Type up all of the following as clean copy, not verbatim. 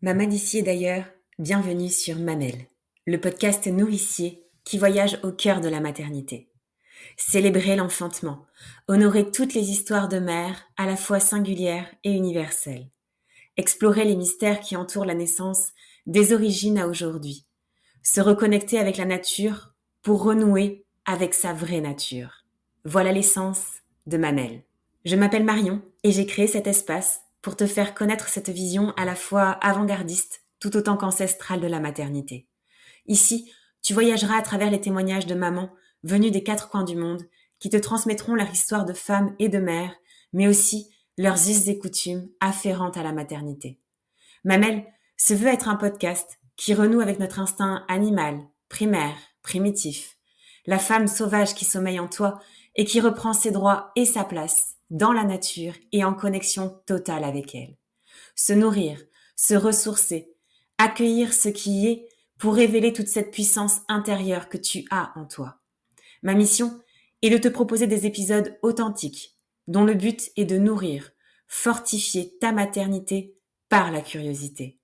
Maman d'ici et d'ailleurs, bienvenue sur Mamelle, le podcast nourricier qui voyage au cœur de la maternité. Célébrer l'enfantement, honorer toutes les histoires de mères à la fois singulières et universelles. Explorer les mystères qui entourent la naissance des origines à aujourd'hui. Se reconnecter avec la nature pour renouer avec sa vraie nature. Voilà l'essence de Mamelle. Je m'appelle Marion et j'ai créé cet espace pour te faire connaître cette vision à la fois avant-gardiste tout autant qu'ancestrale de la maternité. Ici, tu voyageras à travers les témoignages de mamans venues des quatre coins du monde qui te transmettront leur histoire de femmes et de mères, mais aussi leurs us et coutumes afférentes à la maternité. Mamelle se veut être un podcast qui renoue avec notre instinct animal, primaire, primitif, la femme sauvage qui sommeille en toi et qui reprend ses droits et sa place dans la nature et en connexion totale avec elle. Se nourrir, se ressourcer, accueillir ce qui est pour révéler toute cette puissance intérieure que tu as en toi. Ma mission est de te proposer des épisodes authentiques dont le but est de nourrir, fortifier ta maternité par la curiosité.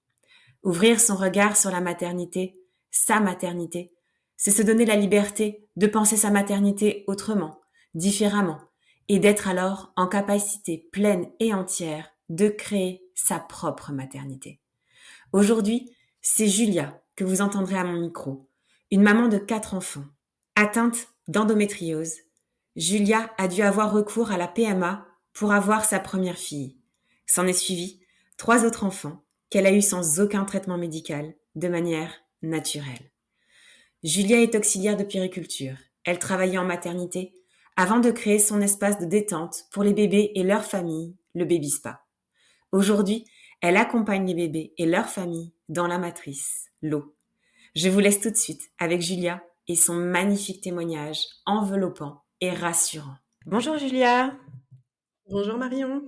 Ouvrir son regard sur la maternité, sa maternité, c'est se donner la liberté de penser sa maternité autrement, différemment, et d'être alors en capacité pleine et entière de créer sa propre maternité. Aujourd'hui, c'est Julia que vous entendrez à mon micro, une maman de 4 enfants. Atteinte d'endométriose, Julia a dû avoir recours à la PMA pour avoir sa première fille. S'en est suivi 3 autres enfants qu'elle a eus sans aucun traitement médical, de manière naturelle. Julia est auxiliaire de puériculture. Elle travaillait en maternité avant de créer son espace de détente pour les bébés et leurs familles, le Baby Spa. Aujourd'hui, elle accompagne les bébés et leurs familles dans la matrice, l'eau. Je vous laisse tout de suite avec Julia et son magnifique témoignage enveloppant et rassurant. Bonjour Julia, Bonjour Marion.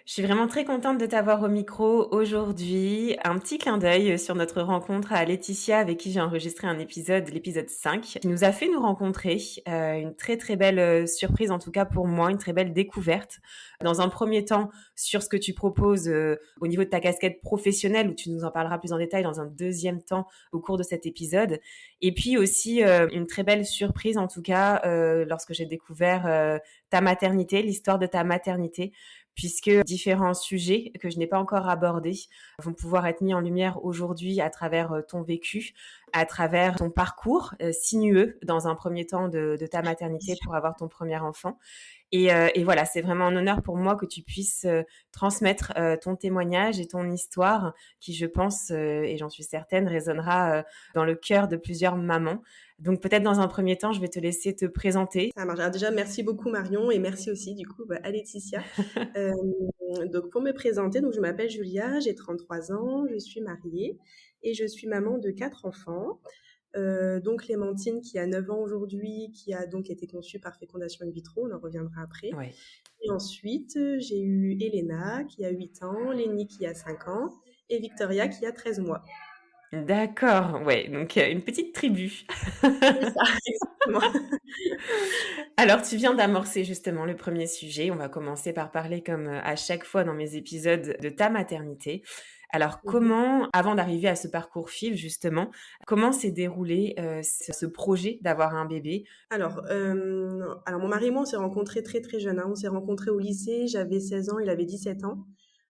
je suis vraiment très contente de t'avoir au micro aujourd'hui. Un petit clin d'œil sur notre rencontre à Laetitia avec qui j'ai enregistré un épisode, l'épisode 5, qui nous a fait nous rencontrer. Une très très belle surprise en tout cas pour moi, une très belle découverte. Dans un premier temps, sur ce que tu proposes au niveau de ta casquette professionnelle, où tu nous en parleras plus en détail dans un deuxième temps au cours de cet épisode. Et puis aussi une très belle surprise en tout cas lorsque j'ai découvert ta maternité, l'histoire de ta maternité, puisque différents sujets que je n'ai pas encore abordés vont pouvoir être mis en lumière aujourd'hui à travers ton vécu, à travers ton parcours sinueux dans un premier temps de ta maternité pour avoir ton premier enfant. Et voilà, c'est vraiment un honneur pour moi que tu puisses transmettre ton témoignage et ton histoire qui, je pense, et j'en suis certaine, résonnera dans le cœur de plusieurs mamans. Donc peut-être dans un premier temps, je vais te laisser te présenter. Ça marche. Alors déjà, merci beaucoup Marion et merci aussi du coup à Laetitia. Euh, donc pour me présenter, donc je m'appelle Julia, j'ai 33 ans, je suis mariée et je suis maman de 4 enfants. Donc Clémentine qui a 9 ans aujourd'hui, qui a donc été conçue par fécondation in vitro, on en reviendra après. Ouais. Et ensuite, j'ai eu Elena qui a 8 ans, Lénie qui a 5 ans et Victoria qui a 13 mois. D'accord, ouais, donc une petite tribu. C'est ça, exactement. Alors, tu viens d'amorcer justement le premier sujet. On va commencer par parler, comme à chaque fois dans mes épisodes, de ta maternité. Alors, Mhm. comment, avant d'arriver à ce parcours FIV justement, comment s'est déroulé ce projet d'avoir un bébé? Alors mon mari et moi, on s'est rencontrés très très jeunes, hein. On s'est rencontrés au lycée, j'avais 16 ans, il avait 17 ans.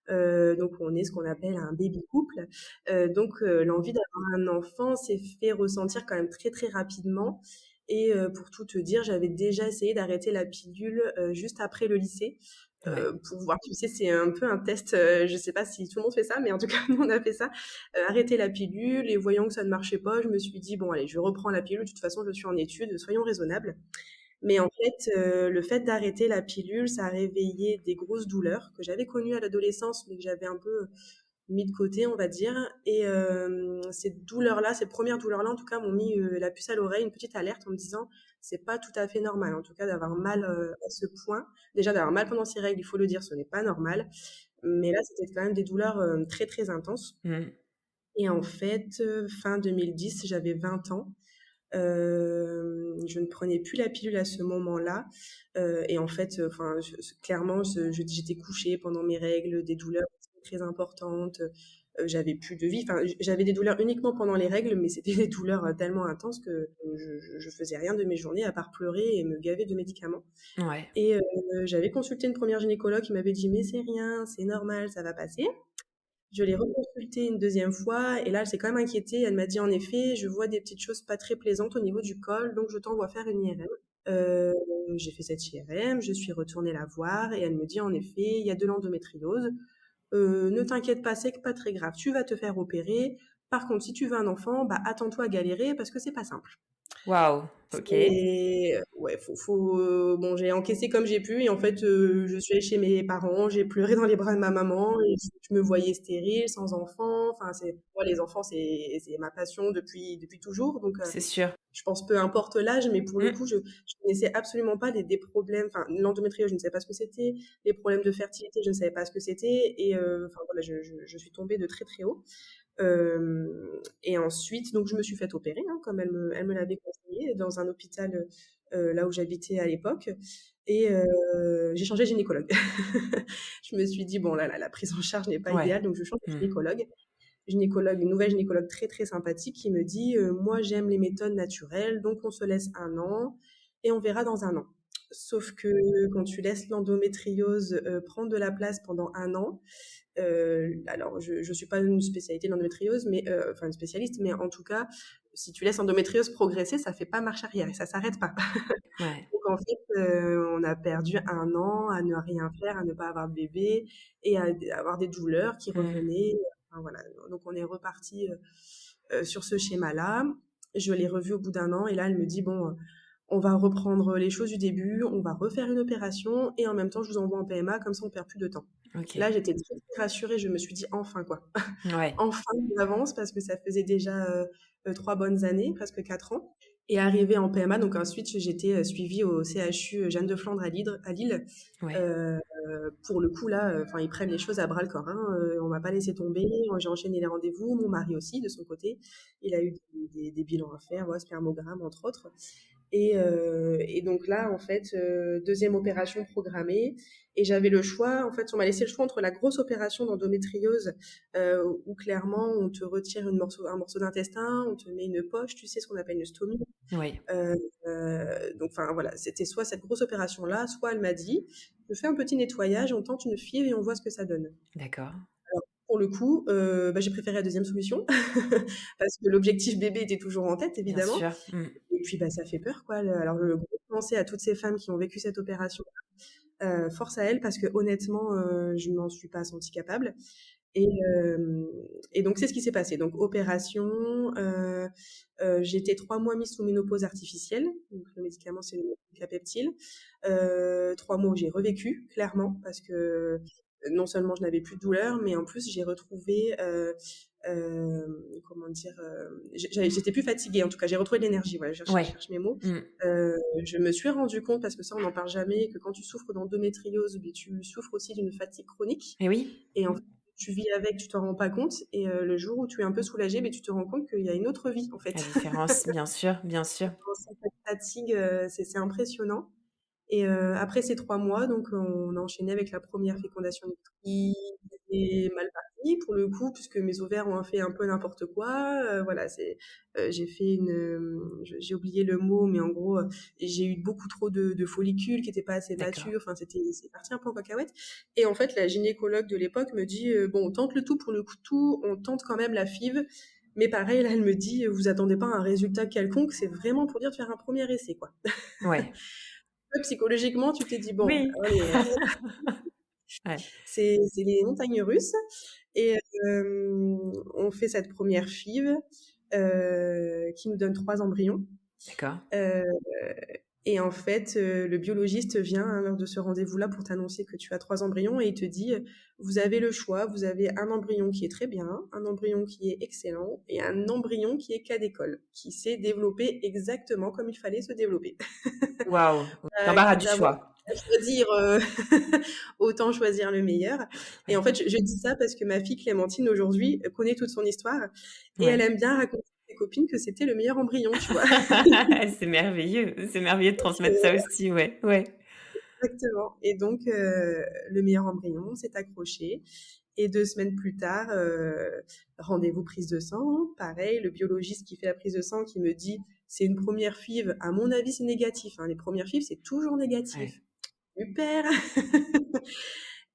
Donc on est ce qu'on appelle un baby couple. L'envie d'avoir un enfant s'est fait ressentir quand même très très rapidement. Et pour tout te dire, j'avais déjà essayé d'arrêter la pilule juste après le lycée. Ouais. Pour voir, tu sais, c'est un peu un test, je sais pas si tout le monde fait ça, mais en tout cas, nous, on a fait ça. Arrêter la pilule, et voyant que ça ne marchait pas, je me suis dit, bon, allez, je reprends la pilule, de toute façon, je suis en études, soyons raisonnables. Mais en fait, le fait d'arrêter la pilule, ça a réveillé des grosses douleurs que j'avais connues à l'adolescence, mais que j'avais un peu mis de côté, on va dire. Et ces douleurs-là, ces premières douleurs-là, en tout cas, m'ont mis la puce à l'oreille, une petite alerte en me disant, c'est pas tout à fait normal, en tout cas, d'avoir mal à ce point. Déjà, d'avoir mal pendant ses règles, il faut le dire, ce n'est pas normal. Mais là, c'était quand même des douleurs très, très intenses. Mmh. Et en fait, fin 2010, j'avais 20 ans. Je ne prenais plus la pilule à ce moment-là. Et en fait, clairement, j'étais couchée pendant mes règles, des douleurs très importantes. j'avais plus de vie. Enfin, j'avais des douleurs uniquement pendant les règles, mais c'était des douleurs tellement intenses que je faisais rien de mes journées à part pleurer et me gaver de médicaments. Ouais. Et j'avais consulté une première gynécologue qui m'avait dit mais c'est rien, c'est normal, ça va passer. Je l'ai reconsultée une deuxième fois et là, elle s'est quand même inquiétée. Elle m'a dit en effet, je vois des petites choses pas très plaisantes au niveau du col, donc je t'envoie faire une IRM. Euh, j'ai fait cette IRM, je suis retournée la voir et elle me dit en effet, il y a de l'endométriose. Ne t'inquiète pas, c'est pas très grave, tu vas te faire opérer. Par contre, si tu veux un enfant, bah attends-toi à galérer parce que c'est pas simple. Waouh. Ok. Et ouais, bon, j'ai encaissé comme j'ai pu et en fait, je suis allée chez mes parents, j'ai pleuré dans les bras de ma maman et je me voyais stérile, sans enfant. Enfin, moi, les enfants, c'est ma passion depuis toujours. Donc, C'est sûr. je pense peu importe l'âge, mais pour le Mm. coup, je connaissais absolument pas des problèmes. Enfin, l'endométriose, je ne savais pas ce que c'était. Les problèmes de fertilité, je ne savais pas ce que c'était. Et enfin voilà, je suis tombée de très très haut. Et ensuite, donc je me suis fait opérer, hein, comme elle me l'avait conseillé, dans un hôpital là où j'habitais à l'époque. Et j'ai changé de gynécologue. Je me suis dit, bon, là, la prise en charge n'est pas Ouais. idéale, donc je change de Mm. gynécologue. Une nouvelle gynécologue très très sympathique qui me dit, moi j'aime les méthodes naturelles, donc on se laisse un an et on verra dans un an. Sauf que quand tu laisses l'endométriose prendre de la place pendant un an, alors, je ne suis pas une spécialité de l'endométriose, mais enfin une spécialiste, mais en tout cas, si tu laisses l'endométriose progresser, ça fait pas marche arrière et ça s'arrête pas. Ouais. Donc en fait, on a perdu un an à ne rien faire, à ne pas avoir de bébé et à avoir des douleurs qui Mm. revenaient. Enfin, voilà. Donc on est reparti sur ce schéma-là. Je l'ai revu au bout d'un an et là, elle me dit, bon, on va reprendre les choses du début, on va refaire une opération et en même temps, je vous envoie en PMA, comme ça on perd plus de temps. Ok. Là, j'étais très rassurée, je me suis dit enfin quoi. Ouais. Enfin on avance parce que ça faisait déjà 3 bonnes années, presque 4 ans. Et arrivée en PMA, donc ensuite j'étais suivie au CHU Jeanne de Flandre à Lille. Ouais. Euh, pour le coup là, enfin ils prennent les choses à bras le corps. Hein. On m'a pas laissé tomber. J'ai enchaîné les rendez-vous. Mon mari aussi, de son côté, il a eu des bilans à faire, ouais, spermogramme entre autres. Et donc là, en fait, deuxième opération programmée. Et j'avais le choix, en fait, on m'a laissé le choix entre la grosse opération d'endométriose, où clairement on te retire un morceau d'intestin, on te met une poche, tu sais, ce qu'on appelle une stomie. Oui. Donc, enfin voilà, c'était soit cette grosse opération-là, soit elle m'a dit, je fais un petit nettoyage, on tente une FIV et on voit ce que ça donne. D'accord. Alors, pour le coup, bah, j'ai préféré la deuxième solution, parce que l'objectif bébé était toujours en tête, Bien évidemment. sûr. Mm. Et puis, bah, ça fait peur, quoi. Alors, le gros pensée à toutes ces femmes qui ont vécu cette opération, force à elles, parce que honnêtement, je m'en suis pas sentie capable. Et, euh, et donc, c'est ce qui s'est passé. Donc, opération, j'ai été 3 mois mise sous ménopause artificielle. Donc, le médicament, c'est le Capeptyl. 3 mois où j'ai revécu, clairement, parce que non seulement je n'avais plus de douleur, mais en plus, j'ai retrouvé, comment dire, j'étais plus fatiguée, en tout cas, j'ai retrouvé de l'énergie. Voilà, je Ouais. cherche mes mots. Mm. Je me suis rendu compte, parce que ça, on n'en parle jamais, que quand tu souffres d'endométriose, ben, tu souffres aussi d'une fatigue chronique. Et oui. Et en fait, tu vis avec, tu t'en rends pas compte. Et le jour où tu es un peu soulagé, ben, tu te rends compte qu'il y a une autre vie, en fait. La différence, bien sûr, bien sûr. Cette fatigue, c'est impressionnant. Et après ces 3 mois, donc on a enchaîné avec la première fécondation in vitro qui est mal partie pour le coup, puisque mes ovaires ont fait un peu n'importe quoi. Voilà, j'ai fait j'ai oublié le mot, mais en gros, j'ai eu beaucoup trop de follicules qui n'étaient pas assez D'accord. matures. Enfin, c'est parti un peu en cacahuète. Et en fait, la gynécologue de l'époque me dit, bon, on tente le tout pour le coup, tout, on tente quand même la FIV. Mais pareil, là, elle me dit, vous attendez pas un résultat quelconque, c'est vraiment pour dire de faire un premier essai, quoi. Ouais. Psychologiquement, tu t'es dit, bon, Oui. allez, Ouais. c'est les montagnes russes. Et on fait cette première FIV qui nous donne 3 embryons. D'accord. Euh, et en fait, le biologiste vient à l'heure de ce rendez-vous-là pour t'annoncer que tu as 3 embryons et il te dit, vous avez le choix, vous avez un embryon qui est très bien, un embryon qui est excellent et un embryon qui est cas d'école, qui s'est développé exactement comme il fallait se développer. Waouh. L'embarras du Quitte à avoir choix. à choisir, autant choisir le meilleur. Et en Ouais. fait, je dis ça parce que ma fille Clémentine aujourd'hui connaît toute son histoire et elle Ouais. aime bien raconter à ses copines que c'était le meilleur embryon, tu vois. C'est merveilleux. C'est merveilleux de transmettre ça aussi. Ouais. Ouais. Exactement. Et donc, le meilleur embryon s'est accroché. Et 2 semaines plus tard, rendez-vous prise de sang. Pareil, le biologiste qui fait la prise de sang qui me dit: «C'est une première FIV, à mon avis, c'est négatif, hein, les premières FIV, c'est toujours Ouais. négatif». Super!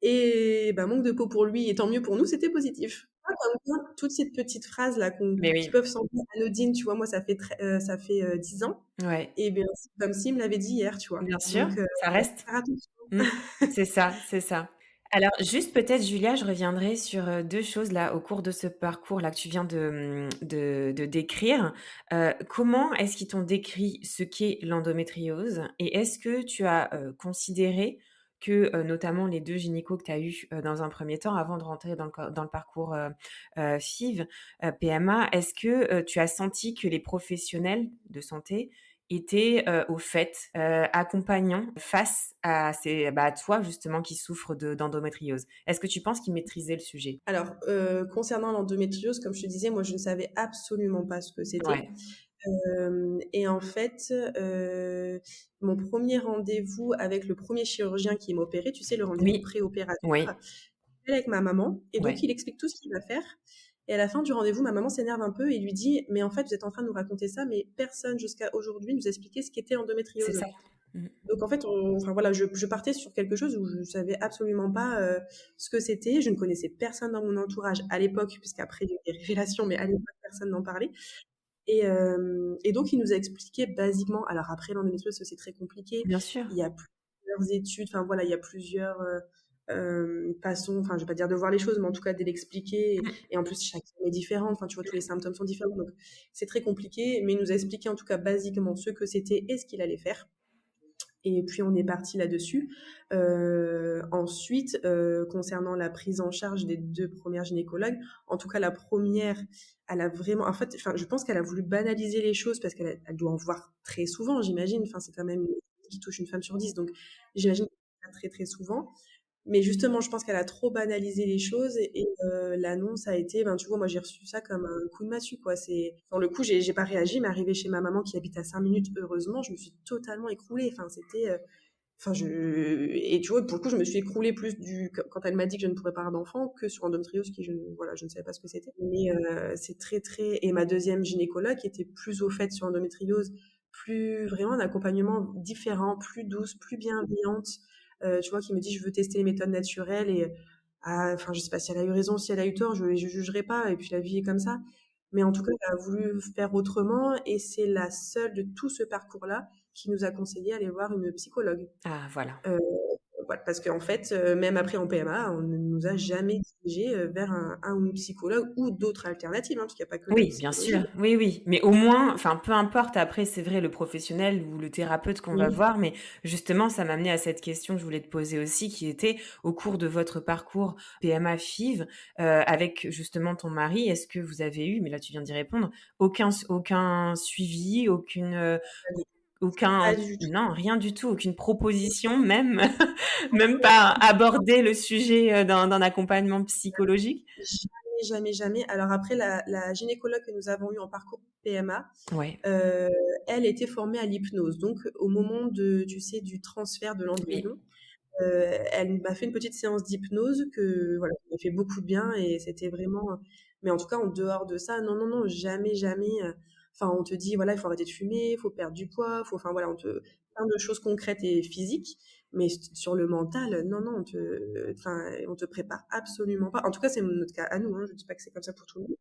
Et bah, manque de peau pour lui et tant mieux pour nous, c'était positif. Ah, comme quoi, toutes ces petites phrases-là Mais qui oui, peuvent sembler anodines, tu vois? Moi, ça fait, 10 ans ouais, et bien, c'est comme s'il me l'avait dit hier, tu vois? bien sûr, Donc ça ouais, reste. faire attention. Mmh. C'est ça, c'est ça. Alors juste peut-être Julia, je reviendrai sur, 2 choses là au cours de ce parcours-là que tu viens de décrire. Comment est-ce qu'ils t'ont décrit ce qu'est l'endométriose? Et est-ce que tu as, considéré que, notamment les 2 gynécos que tu as eus, dans un premier temps avant de rentrer dans le parcours, FIV, PMA, est-ce que, tu as senti que les professionnels de santé étaient, au fait, accompagnants face à à toi justement qui souffres d'endométriose. Est-ce que tu penses qu'ils maîtrisaient le sujet? Alors, concernant l'endométriose, comme je te disais, moi, je ne savais absolument pas ce que c'était. Ouais. Et en fait, mon premier rendez-vous avec le premier chirurgien qui m'a opéré, tu sais, le rendez-vous Oui, préopératoire, oui, avec ma maman et donc ouais, il explique tout ce qu'il va faire et à la fin du rendez-vous, ma maman s'énerve un peu et lui dit: «Mais en fait, vous êtes en train de nous raconter ça, mais personne jusqu'à aujourd'hui nous a expliqué ce qu'était c'est l'endométriose». ça. Mmh. Donc en fait, enfin voilà, je partais sur quelque chose où je savais absolument pas ce que c'était. Je ne connaissais personne dans mon entourage à l'époque, puisqu'après il y a eu des révélations, mais à l'époque personne n'en parlait. Et donc il nous a expliqué basiquement. Alors après l'endométriose, c'est très compliqué. Bien sûr. Il y a plusieurs études. Enfin voilà, il y a plusieurs façons. Enfin, je vais pas dire de voir les choses, mais en tout cas de l'expliquer. Mmh. Et en plus, chaque femme est différente. Enfin, tu vois, tous les symptômes sont différents. Donc c'est très compliqué. Mais il nous a expliqué en tout cas basiquement ce que c'était et ce qu'il allait faire. Et puis on est parti là-dessus. Ensuite, concernant la prise en charge des 2 premières gynécologues, en tout cas la première, elle a vraiment en fait, enfin, je pense qu'elle a voulu banaliser les choses parce elle doit en voir très souvent, j'imagine. Enfin, c'est quand même une maladie qui touche une femme sur 10, donc j'imagine qu'elle en a très, très souvent. Mais justement, je pense qu'elle a trop banalisé les choses l'annonce a été, ben, tu vois, moi j'ai reçu ça comme un coup de massue, quoi. C'est sur le coup, j'ai pas réagi, mais arrivé chez ma maman qui habite à 5 minutes, heureusement, je me suis totalement écroulée. Enfin, c'était, enfin, et tu vois, pour le coup, je me suis écroulée plus quand elle m'a dit que je ne pourrais pas avoir d'enfant que sur endométriose, qui voilà, je ne savais pas ce que c'était. Mais c'est très, très. Et ma deuxième gynécologue, qui était plus au fait sur endométriose, plus vraiment un accompagnement différent, plus douce, plus bienveillante, tu vois, qui me dit je veux tester les méthodes naturelles enfin, je sais pas si elle a eu raison, si elle a eu tort, je jugerai pas. Et puis la vie est comme ça. Mais en tout cas, elle a voulu faire autrement et c'est la seule de tout ce parcours-là qui nous a conseillé d'aller voir une psychologue. Ah voilà. Heu, voilà, parce qu'en fait, même après en PMA, on ne nous a jamais dirigés, vers un ou une psychologue ou d'autres alternatives, hein, parce qu'il n'y a pas que la Oui, bien sûr. psychologie. Oui, oui. Mais au moins, enfin, peu importe après, c'est vrai, le professionnel ou le thérapeute qu'on va Oui. voir, mais justement, ça m'a amené à cette question que je voulais te poser aussi, qui était au cours de votre parcours PMA FIV, avec justement ton mari, est-ce que vous avez eu, mais là tu viens d'y répondre, aucun suivi, Pas aucun du tout. non, rien du tout, aucune proposition même, même pas aborder le sujet, d'un accompagnement psychologique? Jamais, jamais, jamais. Alors après la gynécologue que nous avons eue en parcours PMA, Ouais, heu, elle était formée à l'hypnose. Donc au moment tu sais, du transfert de oui, l'embryon, elle m'a fait une petite séance d'hypnose que voilà, qui m'a fait beaucoup de bien et c'était vraiment mais en tout cas, en dehors de ça, non, non, non, jamais, jamais, enfin, on te dit: «Voilà, il faut arrêter de fumer, il faut perdre du poids, faut» enfin, voilà, plein de choses concrètes et physiques, mais sur le mental, non, non, on te prépare absolument pas. En tout cas, c'est notre cas à nous, hein, je dis pas que c'est comme ça pour tout le monde.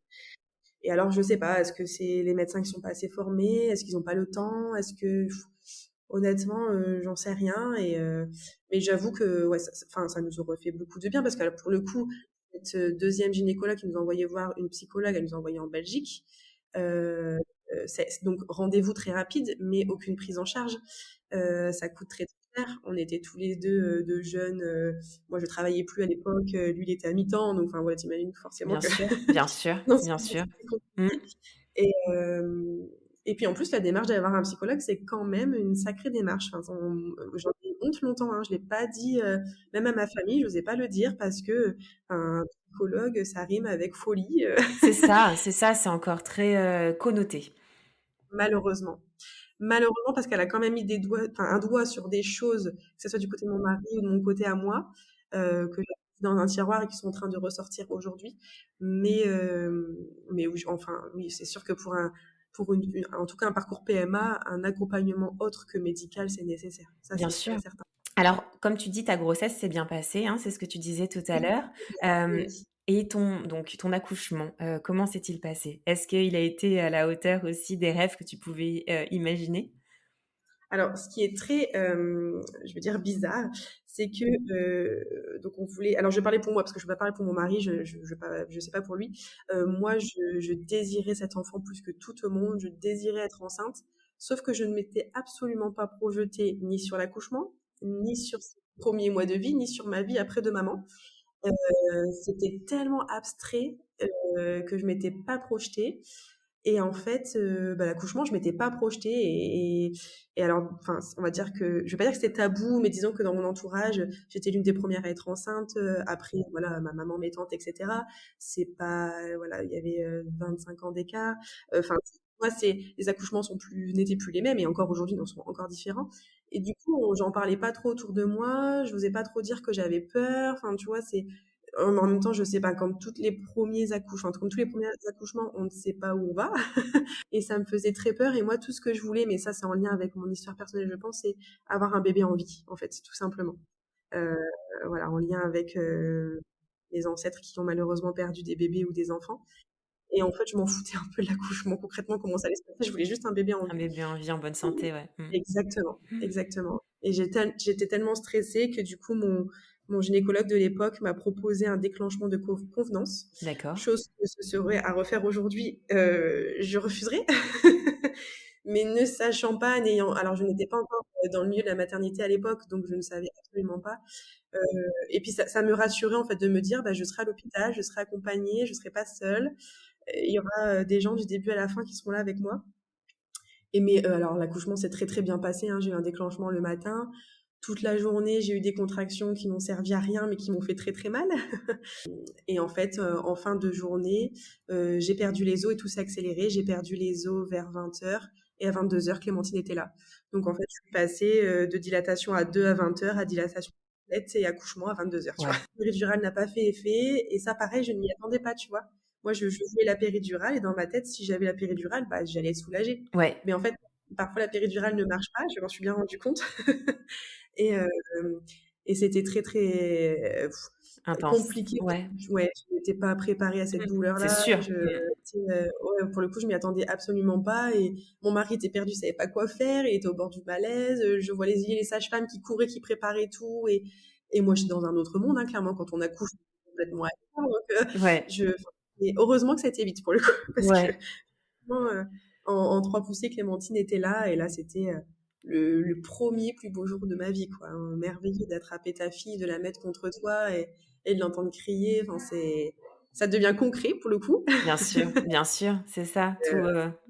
Et alors, je sais pas, est-ce que c'est les médecins qui sont pas assez formés? Est-ce qu'ils ont pas le temps? Honnêtement, j'en sais rien mais j'avoue que ouais, enfin, ça nous aurait fait beaucoup de bien parce que pour le coup, cette, 2e gynécologue qui nous a envoyé voir une psychologue, elle nous a envoyés en Belgique. Heu donc rendez-vous très rapide, mais aucune prise en charge. Ça coûte très, très cher. On était tous les 2 de jeunes, moi je travaillais plus à l'époque, lui il était à mi-temps, donc enfin voilà, tu imagines forcément bien que sûr, bien sûr, non, bien sûr. c'était Mmh. compliqué. Et puis en plus, la démarche d'aller voir un psychologue, c'est quand même une sacrée démarche. Enfin, j'en ai honte longtemps, hein. Je l'ai pas dit, même à ma famille, j'osais pas le dire parce que un psychologue, ça rime avec folie, C'est ça, c'est encore très, connoté. malheureusement. Malheureusement, parce qu'elle a quand même mis un doigt sur des choses, que ce soit du côté de mon mari ou de mon côté à moi, que j'avais dans un tiroir et qui sont en train de ressortir aujourd'hui. Mais oui, enfin, oui, c'est sûr que en tout cas un parcours PMA, un accompagnement autre que médical, c'est nécessaire. Ça, Bien c'est sûr sûr. et certain. Alors, comme tu dis, ta grossesse s'est bien passée, hein, c'est ce que tu disais tout à Oui, l'heure. Hem oui. et ton accouchement, comment s'est-il passé? Est-ce qu'il a été à la hauteur aussi des rêves que tu pouvais, imaginer? Alors, ce qui est très, je veux dire bizarre, c'est que, donc on voulait alors je vais parler pour moi parce que je peux pas parler pour mon mari, je sais pas pour lui. Moi, je désirais cet enfant plus que tout au monde, je désirais être enceinte, sauf que je ne m'étais absolument pas projetée ni sur l'accouchement, ni sur ses premiers mois de vie, ni sur ma vie après de maman. C'était tellement abstrait, que je m'étais pas projetée et en fait, l'accouchement, je m'étais pas projetée et alors, enfin, on va dire que je vais pas dire que c'était tabou, mais disons que dans mon entourage, j'étais l'une des premières à être enceinte, après voilà, ma maman, mes tantes et cetera. C'est pas voilà, il y avait, 25 ans d'écart. Enfin, moi, c'est les accouchements n'étaient plus les mêmes et encore aujourd'hui, ils sont encore différents et du coup, j'en parlais pas trop autour de moi, je n'osais pas trop dire que j'avais peur. Enfin, tu vois, c'est en même temps, je sais pas, comme tous les premiers accouchements, on ne sait pas où on va. Et ça me faisait très peur. Et moi, tout ce que je voulais, mais ça, c'est en lien avec mon histoire personnelle, je pense, c'est avoir un bébé en vie, en fait, tout simplement. Euh, voilà, en lien avec les ancêtres qui ont malheureusement perdu des bébés ou des enfants. Et en fait, je m'en foutais un peu de l'accouchement, concrètement, comment ça allait se passer. Je voulais juste un bébé en Un vie. bébé en vie, en bonne santé, ouais. Mmh. Exactement, exactement. Et j'étais tellement stressée que du coup, mon gynécologue de l'époque m'a proposé un déclenchement de convenance, D'accord. chose que ce serait à refaire aujourd'hui, je refuserais. Mais ne sachant pas, alors je n'étais pas encore dans le milieu de la maternité à l'époque, donc je ne savais absolument pas. Euh, et puis ça me rassurait en fait de me dire, bah, je serai à l'hôpital, je serai accompagnée, je serai pas seule. Il y aura des gens du début à la fin qui seront là avec moi. Alors l'accouchement s'est très très bien passé, hein. J'ai eu un déclenchement le matin. Toute la journée, j'ai eu des contractions qui n'ont servi à rien, mais qui m'ont fait très très mal. Et en fait, en fin de journée, j'ai perdu les os et tout s'est accéléré. J'ai perdu les os vers 20 heures et à 22 heures, Clémentine était là. Donc en fait, je suis passée de dilatation à 2 à 20 heures à dilatation complète et accouchement à 22 heures, tu vois. Ouais. La péridurale n'a pas fait effet et ça, pareil, je ne m'y attendais pas, tu vois. Moi, je voulais la péridurale et dans ma tête, si j'avais la péridurale, bah, j'allais être soulagée. Ouais. Mais en fait, parfois la péridurale ne marche pas, je m'en suis bien rendu compte. Et, euh, et c'était très très Intense. compliqué. Ouais. Ouais, je n'étais pas préparée à cette C'est douleur-là. sûr. Mmh. Ouais, pour le coup, je m'y attendais absolument pas. Et mon mari était perdu, il savait pas quoi faire. Il était au bord du malaise. Je vois les sages-femmes qui couraient, qui préparaient tout. Et moi, je suis dans un autre monde, hein, clairement, quand on accouche, c'est complètement ailleurs. Donc, Ouais. et heureusement que ça a été vite pour le coup, parce que Ouais. vraiment, en 3 poussées, Clémentine était là. Et là, c'était le premier plus beau jour de ma vie, quoi. Merveilleux d'attraper ta fille, de la mettre contre toi et de l'entendre crier. Enfin, ça devient concret pour le coup. Bien sûr, c'est ça. Tout,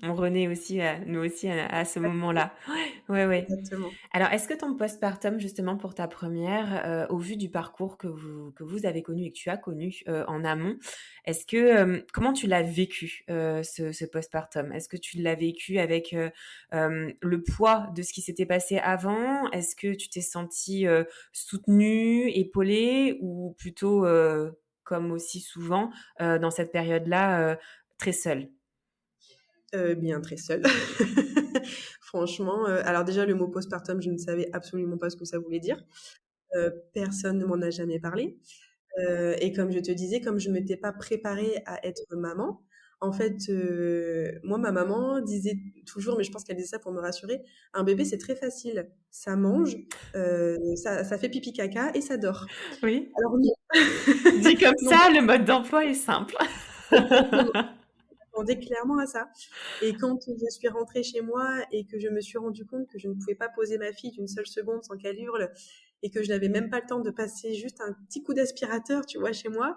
on renaît aussi, nous aussi à ce moment-là. Ouais, ouais, ouais. Exactement. Alors, est-ce que ton postpartum, justement, pour ta première, au vu du parcours que vous avez connu et que tu as connu, en amont, est-ce que, comment tu l'as vécu, ce postpartum? Est-ce que tu l'as vécu avec, le poids de ce qui s'était passé avant? Est-ce que tu t'es sentie, soutenue, épaulée ou plutôt, comme aussi souvent, dans cette période-là, très seule? Bien très seule. Franchement, alors déjà le mot postpartum, je ne savais absolument pas ce que ça voulait dire. Personne ne m'en a jamais parlé. Et comme je te disais, comme je m'étais pas préparée à être maman, en fait, moi, ma maman disait toujours, mais je pense qu'elle disait ça pour me rassurer, un bébé, c'est très facile. Ça mange, ça fait pipi caca et ça dort. Oui. Alors non, Dit comme non, ça, le mode d'emploi est simple. exactement. J'attendais clairement à ça. Et quand je suis rentrée chez moi et que je me suis rendu compte que je ne pouvais pas poser ma fille d'une seule seconde sans qu'elle hurle et que je n'avais même pas le temps de passer juste un petit coup d'aspirateur, tu vois, chez moi.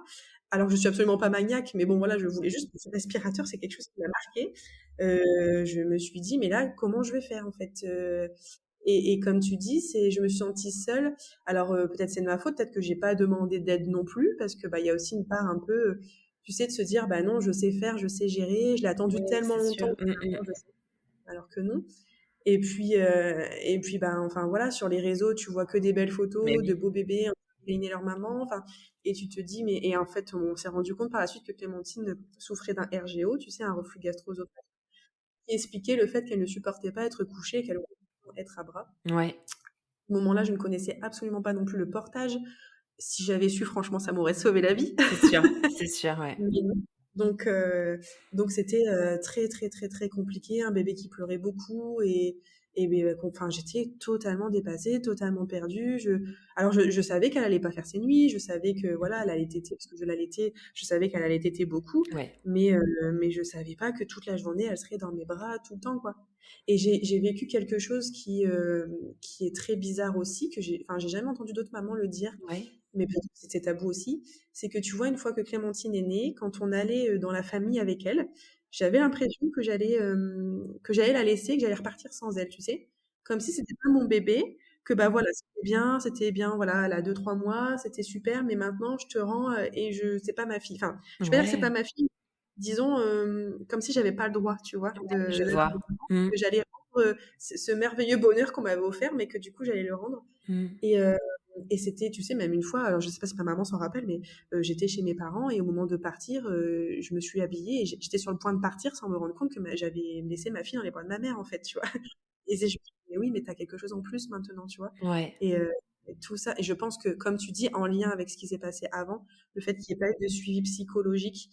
Alors, je suis absolument pas maniaque, mais bon, voilà, je voulais juste passer l'aspirateur, c'est quelque chose qui m'a marqué. Je me suis dit, mais là, comment je vais faire, en fait? Et comme tu dis, je me suis sentie seule. Alors, peut-être c'est de ma faute, peut-être que j'ai pas demandé d'aide non plus, parce que, bah, il y a aussi une part un peu, tu sais, de se dire, bah non, je sais faire, je sais gérer, je l'ai attendu Oui, tellement c'est sûr. longtemps que Mmh maintenant mh. je sais, alors que non. Et puis, ben, enfin voilà, sur les réseaux, tu vois que des belles Mais photos de oui. beaux bébés, gagner leur maman. Enfin, et tu te dis, mais et en fait, on s'est rendu compte par la suite que Clémentine souffrait d'un RGO, tu sais, un reflux gastro-œsophagien, qui expliquait le fait qu'elle ne supportait pas être couchée, qu'elle voulait être à bras. Ouais. À ce moment-là, je ne connaissais absolument pas non plus le portage. Si j'avais su, franchement, ça m'aurait sauvé la vie. C'est sûr, ouais. Mais non. Donc, donc c'était très, très, très, très compliqué. Un bébé qui pleurait beaucoup et enfin, j'étais totalement dépassée, totalement perdue. Alors, je savais qu'elle allait pas faire ses nuits. Je savais que voilà, elle allait téter parce que je l'allaitais. Je savais qu'elle allait téter beaucoup, Ouais. mais je savais pas que toute la journée elle serait dans mes bras tout le temps, quoi. Et j'ai vécu quelque chose qui est très bizarre aussi, que enfin, j'ai jamais entendu d'autres mamans le dire, Ouais. mais peut-être que c'était tabou aussi. C'est que tu vois, une fois que Clémentine est née, quand on allait dans la famille avec elle, j'avais l'impression que j'allais la laisser, que j'allais repartir sans elle, tu sais. Comme si c'était pas mon bébé, que bah voilà, c'était bien, voilà, elle a 2, 3 mois, c'était super, mais maintenant je te rends et c'est pas ma fille. Enfin, je vais pas dire que c'est pas Ouais. ma fille, disons, comme si j'avais pas le droit, tu vois, Je de vois. Mmh. que j'allais rendre ce merveilleux bonheur qu'on m'avait offert, mais que du coup j'allais le rendre. Mmh. Et, euh, et c'était, tu sais, même une fois, alors je sais pas si ma maman s'en rappelle, mais j'étais chez mes parents et au moment de partir, je me suis habillée et j'étais sur le point de partir sans me rendre compte que j'avais laissé ma fille dans les bras de ma mère, en fait, tu vois. Et je me suis dit, mais oui, mais t'as quelque chose en plus maintenant, tu vois. Ouais. Et, euh, et tout ça, et je pense que, comme tu dis, en lien avec ce qui s'est passé avant, le fait qu'il n'y ait pas eu de suivi psychologique,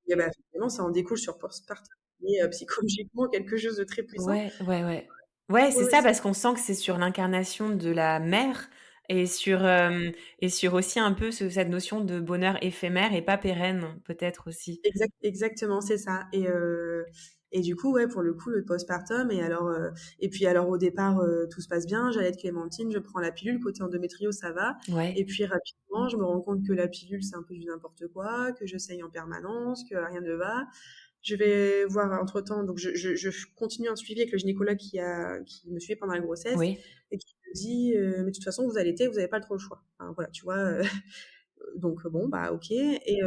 et ben, finalement, ça en découle sur postpartum, et psychologiquement, quelque chose de très puissant. Ouais, ouais, ouais. Ouais, Ouais, c'est ouais, ça, parce qu'on sent que c'est sur l'incarnation de la mère et sur aussi un peu cette notion de bonheur éphémère et pas pérenne, peut-être aussi. exactement, c'est ça. Et du coup, ouais, pour le coup, le postpartum. Et puis alors au départ, tout se passe bien. J'allaite Clémentine, je prends la pilule. Côté endométrio, ça va. Et Ouais. puis rapidement, je me rends compte que la pilule, c'est un peu du n'importe quoi, que je saigne en permanence, que rien ne va. Je vais voir entre-temps, donc je continue un suivi avec le gynécologue qui me suivait pendant la grossesse Oui. et qui me dit, mais de toute façon, vous allaitez, vous n'avez pas trop le choix. Enfin, voilà, tu vois. Donc bon, bah ok. Je dis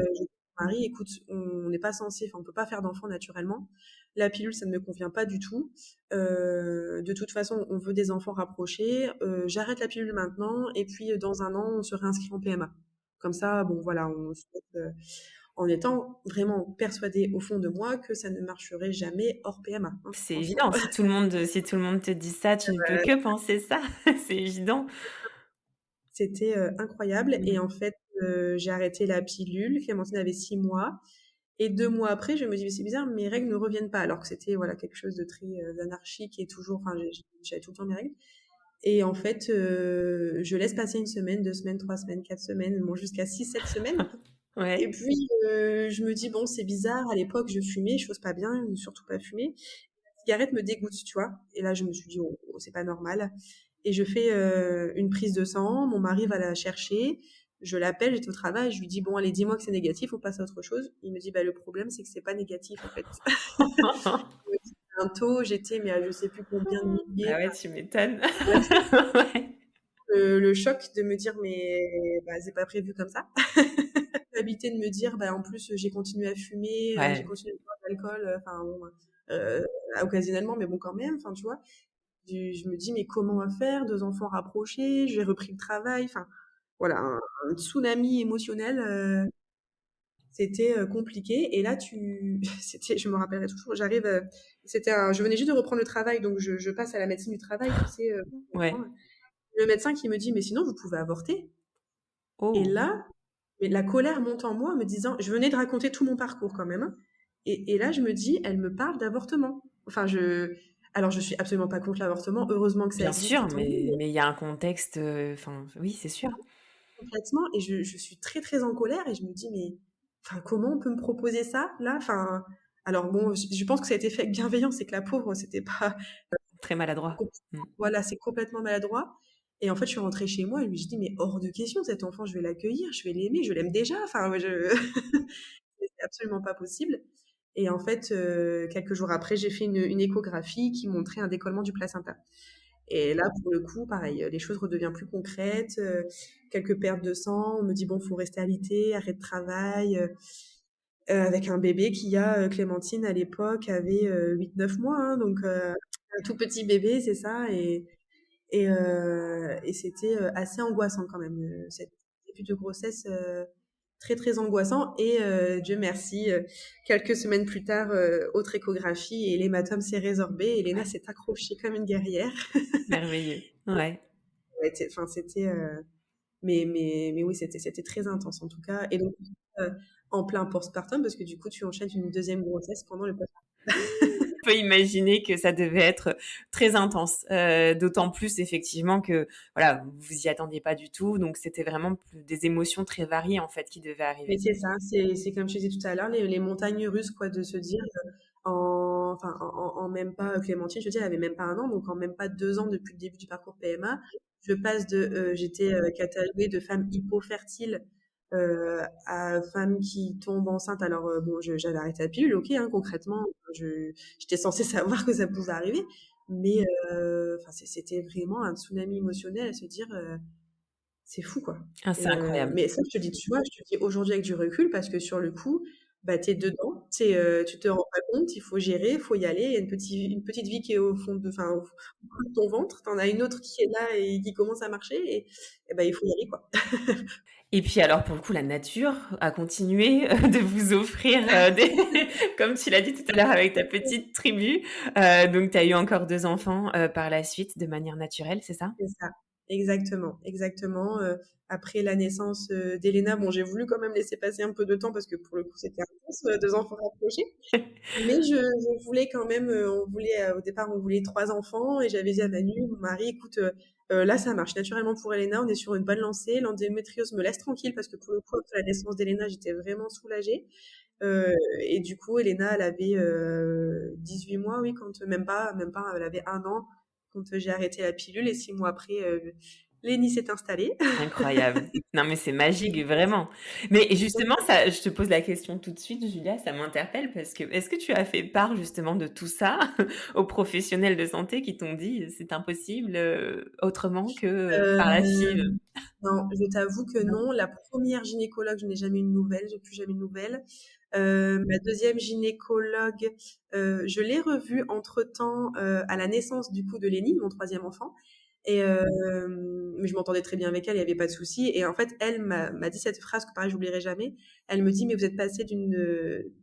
à mon mari, écoute, on n'est pas censé, enfin on peut pas faire d'enfant naturellement. La pilule, ça ne me convient pas du tout. De toute façon, on veut des enfants rapprochés. J'arrête la pilule maintenant et puis dans un an, on se réinscrit en PMA. Comme ça, bon voilà, en étant vraiment persuadée au fond de moi que ça ne marcherait jamais hors PMA, hein, C'est franchement. évident. Si tout le monde te dit ça, tu ne peux que penser ça. C'est évident. C'était incroyable. Et Mmh. en fait, j'ai arrêté la pilule. Clémentine avait 6 mois. Et 2 mois après, je me dis, mais c'est bizarre, mes règles ne reviennent pas, alors que c'était voilà quelque chose de très anarchique et toujours, enfin, j'avais tout le temps mes règles. Et en fait, je laisse passer 1 semaine, 2 semaines, 3 semaines, 4 semaines, bon, jusqu'à 6, 7 semaines. Et Ouais. puis, je me dis, bon, c'est bizarre, à l'époque, je fumais, je n'ose pas bien, surtout pas fumer. La cigarette me dégoûte, tu vois. Et là, je me suis dit, oh, oh, c'est pas normal. Et je fais une prise de sang, mon mari va la chercher, je l'appelle, j'étais au travail, je lui dis, bon, allez, dis-moi que c'est négatif, on passe à autre chose. Il me dit, bah, le problème, c'est que c'est pas négatif, en fait. Il me dit, un taux, j'étais, mais à je sais plus combien de milliers. Bah ouais, tu m'étonnes. Enfin, ouais, Ouais. le choc de me dire, mais bah, c'est pas prévu comme ça. L'habitude de me dire, bah, en plus, j'ai continué à fumer, j'ai Ouais. continué à boire de l'alcool, enfin, bon, occasionnellement, mais bon, quand même, enfin, tu vois. Je me dis, mais comment on va faire? 2 enfants rapprochés, j'ai repris le travail, enfin, voilà, un tsunami émotionnel, c'était compliqué. Et là, je me rappellerai toujours, je venais juste de reprendre le travail, donc je passe à la médecine du travail, tu sais, Ouais. le médecin qui me dit, mais sinon, vous pouvez avorter. Et Oh! là, mais la colère monte en moi, me disant, je venais de raconter tout mon parcours quand même, hein. Et là, je me dis, elle me parle d'avortement. Enfin, alors je suis absolument pas contre l'avortement, heureusement que ça Bien existe sûr, et tant mieux, mais il y a un contexte, enfin, oui, c'est sûr. complètement. Et je suis très très en colère et je me dis, mais enfin, comment on peut me proposer ça là? Enfin, alors bon, je pense que ça a été fait avec bienveillance, c'est que la pauvre, c'était pas, Très maladroit. Mmh. voilà, c'est complètement maladroit. Et en fait, je suis rentrée chez moi et je me suis dit, mais hors de question, cet enfant, je vais l'accueillir, je vais l'aimer, je l'aime déjà. Enfin, c'est absolument pas possible. Et en fait, quelques jours après, j'ai fait une échographie qui montrait un décollement du placenta. Et là, pour le coup, pareil, les choses redeviennent plus concrètes, quelques pertes de sang, on me dit, bon, faut rester alité, arrêt de travail, avec un bébé qui Clémentine, à l'époque, avait 8, 9 mois, hein, donc un tout petit bébé, c'est ça, et c'était assez angoissant quand même, cette début de grossesse très très angoissant et Dieu merci, quelques semaines plus tard, autre échographie et l'hématome s'est résorbé et Léna Ouais, s'est accrochée comme une guerrière. merveilleux. Ouais. Enfin c'était mais oui c'était très intense en tout cas et donc euh, en plein postpartum parce que du coup tu enchaînes une deuxième grossesse pendant le postpartum. On peut imaginer que ça devait être très intense, d'autant plus effectivement que voilà, vous y attendiez pas du tout, donc c'était vraiment des émotions très variées en fait qui devaient Mais arriver. c'est ça, c'est comme je disais tout à l'heure, les montagnes russes, quoi, de se dire, en même pas, Clémentine, je veux dire, elle avait même pas un an, donc en même pas 2 ans depuis le début du parcours PMA, je passe j'étais cataloguée de femme hypofertile à femme qui tombe enceinte. Alors bon, j'avais arrêté la pilule, ok, hein, concrètement, j'étais censée savoir que ça pouvait arriver, mais enfin, c'était vraiment un tsunami émotionnel à se dire. C'est fou, quoi. Ah, c'est incroyable. Mais ça, je te dis, tu vois, je te dis aujourd'hui avec du recul parce que sur le coup, bah, t'es dedans, tu te rends pas compte, il faut gérer, il faut y aller. Il y a une petite vie qui est au fond enfin, au fond de ton ventre. T'en as une autre qui est là et qui commence à marcher et bah, il faut y aller, quoi. Et puis alors pour le coup, la nature a continué de vous offrir des comme tu l'as dit tout à l'heure avec ta petite tribu, donc tu as eu encore 2 enfants, par la suite de manière naturelle, c'est ça? C'est ça. Exactement, exactement. Après la naissance d'Elena, bon, j'ai voulu quand même laisser passer un peu de temps parce que pour le coup, c'était intense, 2 enfants rapprochés. Mais je voulais quand même, on voulait, au départ, on voulait 3 enfants et j'avais dit à Manu, mon mari, écoute, là, ça marche naturellement pour Elena, on est sur une bonne lancée, l'endómétriose me laisse tranquille parce que pour le coup, après la naissance d'Elena, j'étais vraiment soulagée. Euh, et du coup, Elena, elle avait 18 mois, oui, même pas, elle avait un an quand j'ai arrêté la pilule et 6 mois après, Lénie s'est installée. Incroyable. Non, mais c'est magique, vraiment. Mais justement, ça, je te pose la question tout de suite, Julia, ça m'interpelle parce que est-ce que tu as fait part justement de tout ça aux professionnels de santé qui t'ont dit c'est impossible autrement que par la FIV? Euh, non, je t'avoue que Non. non. La première gynécologue, je n'ai jamais eu de nouvelles, j'ai plus jamais eu de nouvelles. Ma deuxième gynécologue, je l'ai revue entre-temps à la naissance du coup de Lénie, mon troisième enfant. Et mais je m'entendais très bien avec elle, il n'y avait pas de souci. Et en fait, elle m'a dit cette phrase que pareil, j'oublierai jamais. Elle me dit, mais vous êtes passé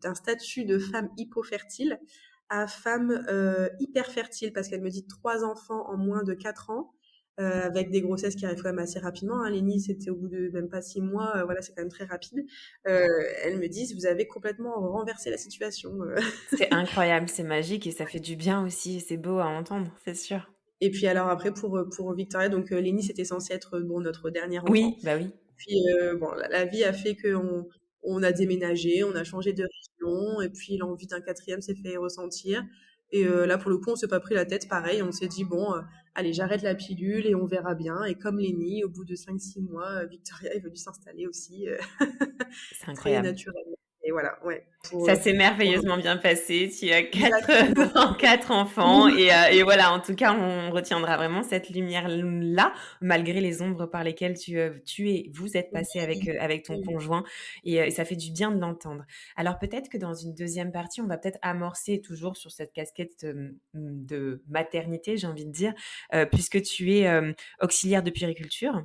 d'un statut de femme hypofertile à femme hyper fertile, parce qu'elle me dit 3 enfants en moins de 4 ans. Avec des grossesses qui arrivent quand même assez rapidement. Hein. Lénie, c'était au bout de même pas 6 mois. Voilà, c'est quand même très rapide. Elle me dit, vous avez complètement renversé la situation. C'est incroyable, c'est magique et ça fait du bien aussi, c'est beau à entendre, c'est sûr. Et puis alors après pour Victoria, donc Lénie c'était censé être bon notre dernier enfant. Oui, bah oui. Puis bon la vie a fait qu'on a déménagé, on a changé de région et puis l'envie d'un quatrième s'est fait ressentir. Et là pour le coup on s'est pas pris la tête pareil, on s'est dit bon allez j'arrête la pilule et on verra bien. Et comme Lénie, au bout de 5 6 mois, Victoria est venue s'installer aussi C'est très incroyable. naturellement. Et voilà ouais Ça s'est pour merveilleusement bien passé. Tu as quatre, exactement. quatre enfants et voilà. En tout cas, on retiendra vraiment cette lumière-là, malgré les ombres par lesquelles vous êtes passé avec ton conjoint et ça fait du bien de l'entendre. Alors peut-être que dans une deuxième partie, on va peut-être amorcer toujours sur cette casquette de maternité, j'ai envie de dire, puisque tu es auxiliaire de puériculture.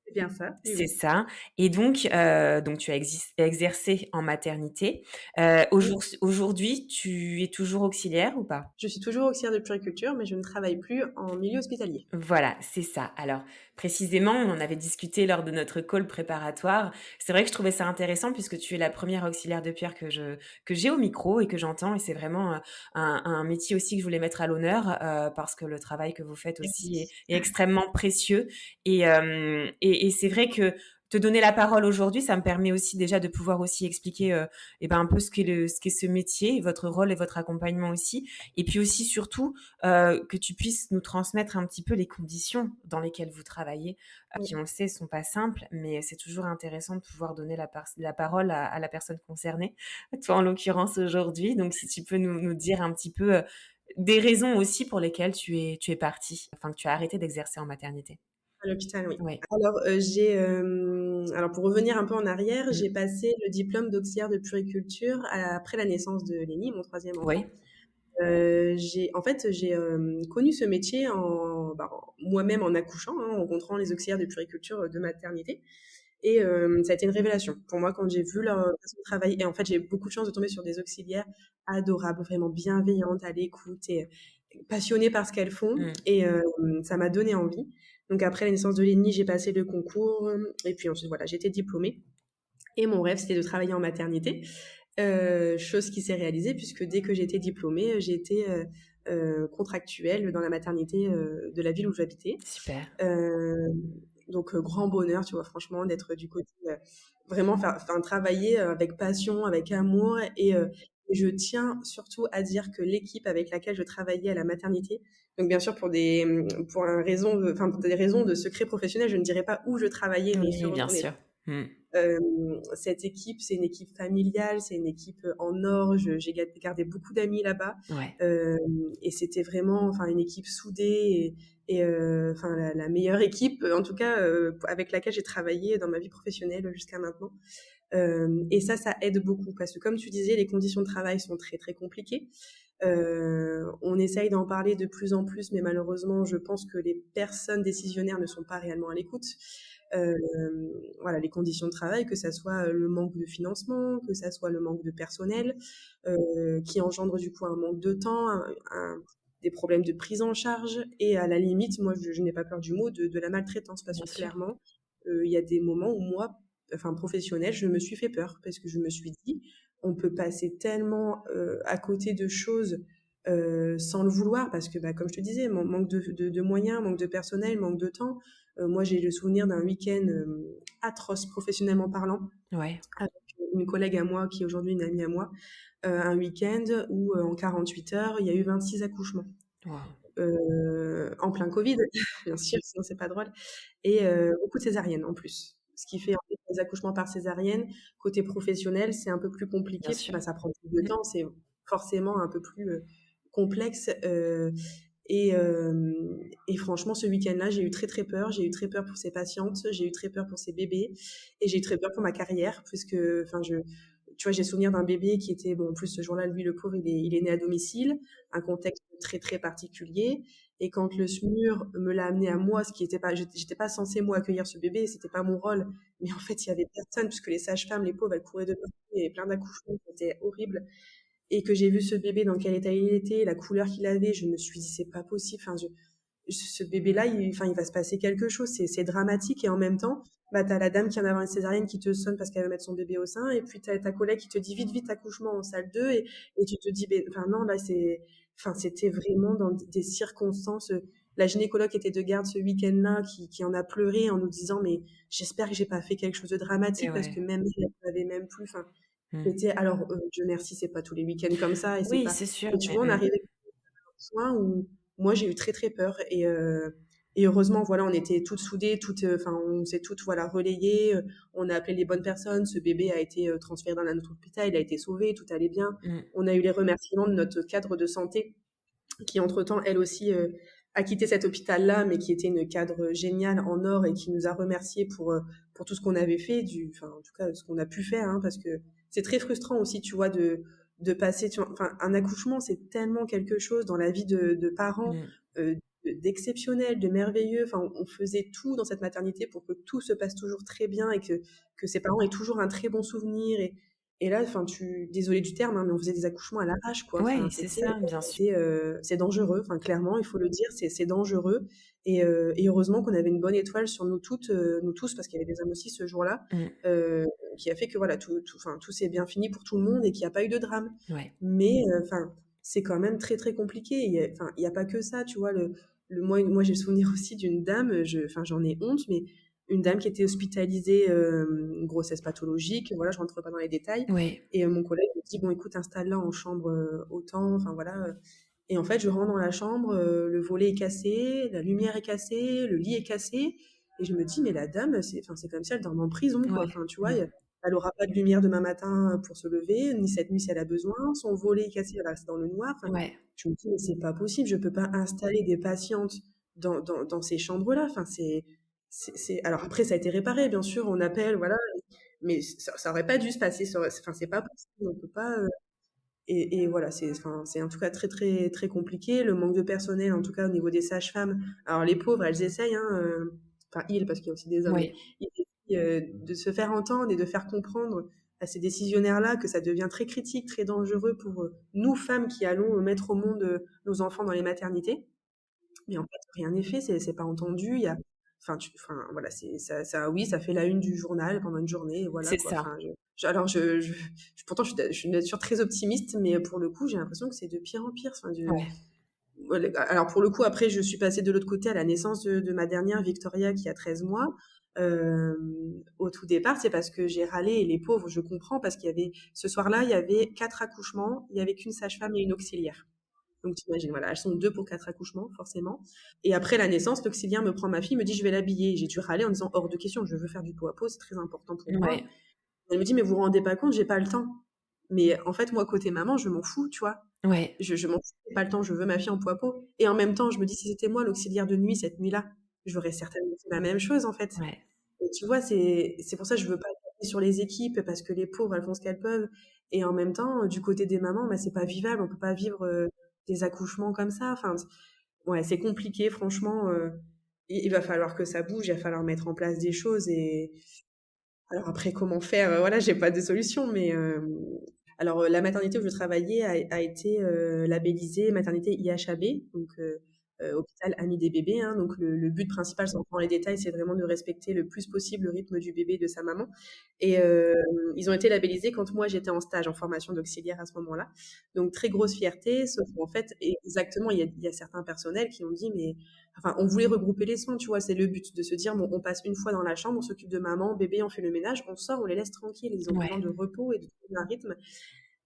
C'est bien ça, oui C'est oui. ça et donc tu as exercé en maternité. Oui. Aujourd'hui, tu es toujours auxiliaire ou pas? Je suis toujours auxiliaire de puériculture, mais je ne travaille plus en milieu hospitalier. Voilà, c'est ça. Alors, précisément, on en avait discuté lors de notre call préparatoire. C'est vrai que je trouvais ça intéressant puisque tu es la première auxiliaire de pierre que j'ai au micro et que j'entends et c'est vraiment, un métier aussi que je voulais mettre à l'honneur, parce que le travail que vous faites aussi est Merci. extrêmement précieux et c'est vrai que te donner la parole aujourd'hui, ça me permet aussi déjà de pouvoir aussi expliquer, et ben, un peu ce qu'est ce métier, votre rôle et votre accompagnement aussi et puis aussi surtout, que tu puisses nous transmettre un petit peu les conditions dans lesquelles vous travaillez, qui, on le sait, sont pas simples, mais c'est toujours intéressant de pouvoir donner la parole à la personne concernée, toi en l'occurrence aujourd'hui. Donc, si tu peux nous dire un petit peu des raisons aussi pour lesquelles tu es partie, enfin que tu as arrêté d'exercer en maternité. À l'hôpital, oui. Oui, Alors, alors pour revenir un peu en arrière, j'ai passé le diplôme d'auxiliaire de puériculture après la naissance de Lénie, mon troisième oui, enfant. En fait, j'ai connu ce métier moi-même en accouchant, hein, en rencontrant les auxiliaires de puériculture de maternité. Et ça a été une révélation pour moi quand j'ai vu leur façon de travailler. Et en fait, j'ai eu beaucoup de chance de tomber sur des auxiliaires adorables, vraiment bienveillantes, à l'écoute et passionnées par ce qu'elles font. Mmh. Et ça m'a donné envie. Donc après la naissance de Lénie, j'ai passé le concours et puis ensuite voilà, j'ai été diplômée. Et mon rêve, c'était de travailler en maternité, chose qui s'est réalisée puisque dès que j'ai été diplômée, j'ai été contractuelle dans la maternité de la ville où j'habitais. Super. Euh, donc grand bonheur, tu vois, franchement, d'être du côté vraiment travailler avec passion, avec amour. Et je tiens surtout à dire que l'équipe avec laquelle je travaillais à la maternité, donc bien sûr pour des raisons de secret professionnel, je ne dirais pas où je travaillais, mais je suis Oui, bien retournée. sûr. Mmh. Cette équipe, c'est une équipe familiale, c'est une équipe en or. J'ai gardé beaucoup d'amis là-bas. Ouais. Et c'était vraiment une équipe soudée et la meilleure équipe, en tout cas, avec laquelle j'ai travaillé dans ma vie professionnelle jusqu'à maintenant. Et ça aide beaucoup parce que, comme tu disais, les conditions de travail sont très, très compliquées. On essaye d'en parler de plus en plus, mais malheureusement, je pense que les personnes décisionnaires ne sont pas réellement à l'écoute. Euh, voilà, les conditions de travail, que ça soit le manque de financement, que ça soit le manque de personnel, qui engendre du coup un manque de temps, des problèmes de prise en charge, et à la limite, moi, je n'ai pas peur du mot, de la maltraitance, parce Bien que sûr. clairement, il y a des moments où moi, professionnel, je me suis fait peur, parce que je me suis dit, on peut passer tellement à côté de choses sans le vouloir, parce que, comme je te disais, manque de moyens, manque de personnel, manque de temps. Moi, j'ai le souvenir d'un week-end atroce professionnellement parlant, Ouais. avec une collègue à moi, qui est aujourd'hui une amie à moi, un week-end où en 48 heures, il y a eu 26 accouchements. Waouh. En plein Covid, bien sûr, sinon c'est pas drôle, et beaucoup de césariennes en plus. Ce qui fait en fait les accouchements par césarienne, côté professionnel, c'est un peu plus Bien compliqué parce que sûr. ça prend plus de Mmh. temps, c'est forcément un peu plus complexe. Et franchement, ce week-end-là, j'ai eu très très peur. J'ai eu très peur pour ces patientes, j'ai eu très peur pour ces bébés, et j'ai eu très peur pour ma carrière, puisque tu vois, j'ai souvenir d'un bébé qui était, bon, en plus ce jour-là, lui, le pauvre, il est né à domicile, un contexte très très particulier. Et quand le SMUR me l'a amené à moi, ce qui était pas, j'étais pas censée moi accueillir ce bébé, c'était pas mon rôle. Mais en fait, il y avait personne puisque les sages-femmes, les pauvres, elles couraient de partout, il y avait plein d'accouchements, c'était horrible. Et que j'ai vu ce bébé dans quel état il était, la couleur qu'il avait, je me suis dit c'est pas possible. Ce bébé-là, il va se passer quelque chose. C'est dramatique, et en même temps, t'as la dame qui vient d'avoir une césarienne qui te sonne parce qu'elle veut mettre son bébé au sein, et puis t'as ta collègue qui te dit vite, vite, accouchement en salle 2, et tu te dis, non, là, c'était vraiment dans des circonstances. La gynécologue qui était de garde ce week-end-là, qui en a pleuré en nous disant, mais j'espère que j'ai pas fait quelque chose de Et dramatique, parce que ouais. même elle n'avait même plus. Mmh. C'était, alors, Dieu merci, c'est pas tous les week-ends comme ça, et c'est Oui, pas. c'est sûr, Mais tu mais vois, on arrivait soin où moi j'ai eu très très peur, et heureusement voilà, on était toutes soudées, on s'est toutes voilà relayées, on a appelé les bonnes personnes, ce bébé a été transféré dans un autre hôpital, il a été sauvé, tout allait bien. mmh. On a eu les remerciements de notre cadre de santé qui entre-temps elle aussi a quitté cet hôpital-là, mais qui était une cadre géniale en or, et qui nous a remerciés pour tout ce qu'on avait fait, en tout cas ce qu'on a pu faire, hein, parce que c'est très frustrant aussi, tu vois, de passer, un accouchement, c'est tellement quelque chose dans la vie de parents, Mmh. euh, d'exceptionnel, de merveilleux. On faisait tout dans cette maternité pour que tout se passe toujours très bien, et que ses parents aient toujours un très bon souvenir. Et là, désolé du terme, hein, mais on faisait des accouchements à l'arrache, quoi. Ouais, c'est ça, bien sûr. C'est dangereux. Clairement, il faut le dire, c'est dangereux. Et heureusement qu'on avait une bonne étoile sur nous toutes, nous tous, parce qu'il y avait des hommes aussi ce jour-là, Mmh. euh, qui a fait que voilà, tout s'est bien fini pour tout le monde, et qu'il n'y a pas eu de drame. Ouais. Mais c'est quand même très très compliqué. Il y a pas que ça, tu vois. Moi, j'ai le souvenir aussi d'une dame, j'en ai honte, mais une dame qui était hospitalisée, une grossesse pathologique, voilà, je rentre pas dans les détails. Ouais. Et mon collègue me dit, bon, écoute, installe-la en chambre autant, voilà. Et en fait, je rentre dans la chambre, le volet est cassé, la lumière est cassée, le lit est cassé. Et je me dis, mais la dame, c'est comme si elle dormait en prison, quoi. Ouais. Tu vois, Mmh. elle aura pas de lumière demain matin pour se lever, ni cette nuit si elle a besoin. Son volet est cassé, elle va rester dans le noir. Ouais. Je me dis, mais c'est pas possible, je peux pas installer des patientes dans ces chambres-là. Alors après, ça a été réparé, bien sûr, on appelle, voilà, mais ça aurait pas dû se passer. C'est pas possible, on peut pas. Et voilà, c'est en tout cas très très très compliqué. Le manque de personnel, en tout cas au niveau des sages-femmes. Alors les pauvres, elles essayent, hein, ils, parce qu'il y a aussi des hommes, mais Ouais. ils de se faire entendre et de faire comprendre à ces décisionnaires-là que ça devient très critique, très dangereux pour nous, femmes, qui allons mettre au monde nos enfants dans les maternités. Mais en fait, rien n'est fait, c'est pas entendu. Il y a, enfin, voilà, oui, ça fait la une du journal pendant une journée, et voilà C'est quoi. ça. Enfin, alors, pourtant, je suis une nature très optimiste, mais pour le coup, j'ai l'impression que c'est de pire en pire. Enfin, Ouais. voilà. Alors, pour le coup, après, je suis passée de l'autre côté à la naissance de ma dernière, Victoria, qui a 13 mois. Au tout départ, c'est parce que j'ai râlé, et les pauvres, je comprends, parce qu'il y avait, ce soir-là, il y avait 4 accouchements, il y avait qu'une sage-femme et une auxiliaire. Donc t'imagines, voilà, elles sont 2 pour 4 accouchements, forcément. Et après la naissance, l'auxiliaire me prend ma fille, me dit: «Je vais l'habiller». J'ai dû râler en disant: «Hors de question, je veux faire du pot à pot, c'est très important pour moi». Ouais. Elle me dit: «Mais vous vous rendez pas compte, j'ai pas le temps». Mais en fait, moi, côté maman, je m'en fous, tu vois? Ouais. Je m'en fous, j'ai pas le temps, je veux ma fille en pot à pot. Et en même temps, je me dis: «Si c'était moi l'auxiliaire de nuit, cette nuit-là, j'aurais certainement fait la même chose, en fait». Ouais. Et tu vois, c'est pour ça que je veux pas taper sur les équipes, parce que les pauvres, elles font ce qu'elles peuvent. Et en même temps, du côté des mamans, bah, c'est pas vivable. On peut pas vivre des accouchements comme ça. Enfin, ouais, c'est compliqué, franchement. Il va falloir que ça bouge, il va falloir mettre en place des choses. Et alors après, comment faire? Voilà, j'ai pas de solution, mais alors, la maternité où je travaillais a été labellisée maternité IHAB, donc hôpital ami des bébés, hein. Donc le but principal, sans rentrer dans les détails, c'est vraiment de respecter le plus possible le rythme du bébé et de sa maman. Et ils ont été labellisés quand moi j'étais en stage, en formation d'auxiliaire à ce moment-là. Donc très grosse fierté, sauf qu'en fait, exactement, il y a certains personnels qui ont dit, mais enfin, on voulait regrouper les soins, tu vois, c'est le but de se dire, bon, on passe une fois dans la chambre, on s'occupe de maman, bébé, on fait le ménage, on sort, on les laisse tranquilles, ils ont besoin Ouais. de repos et de trouver un rythme.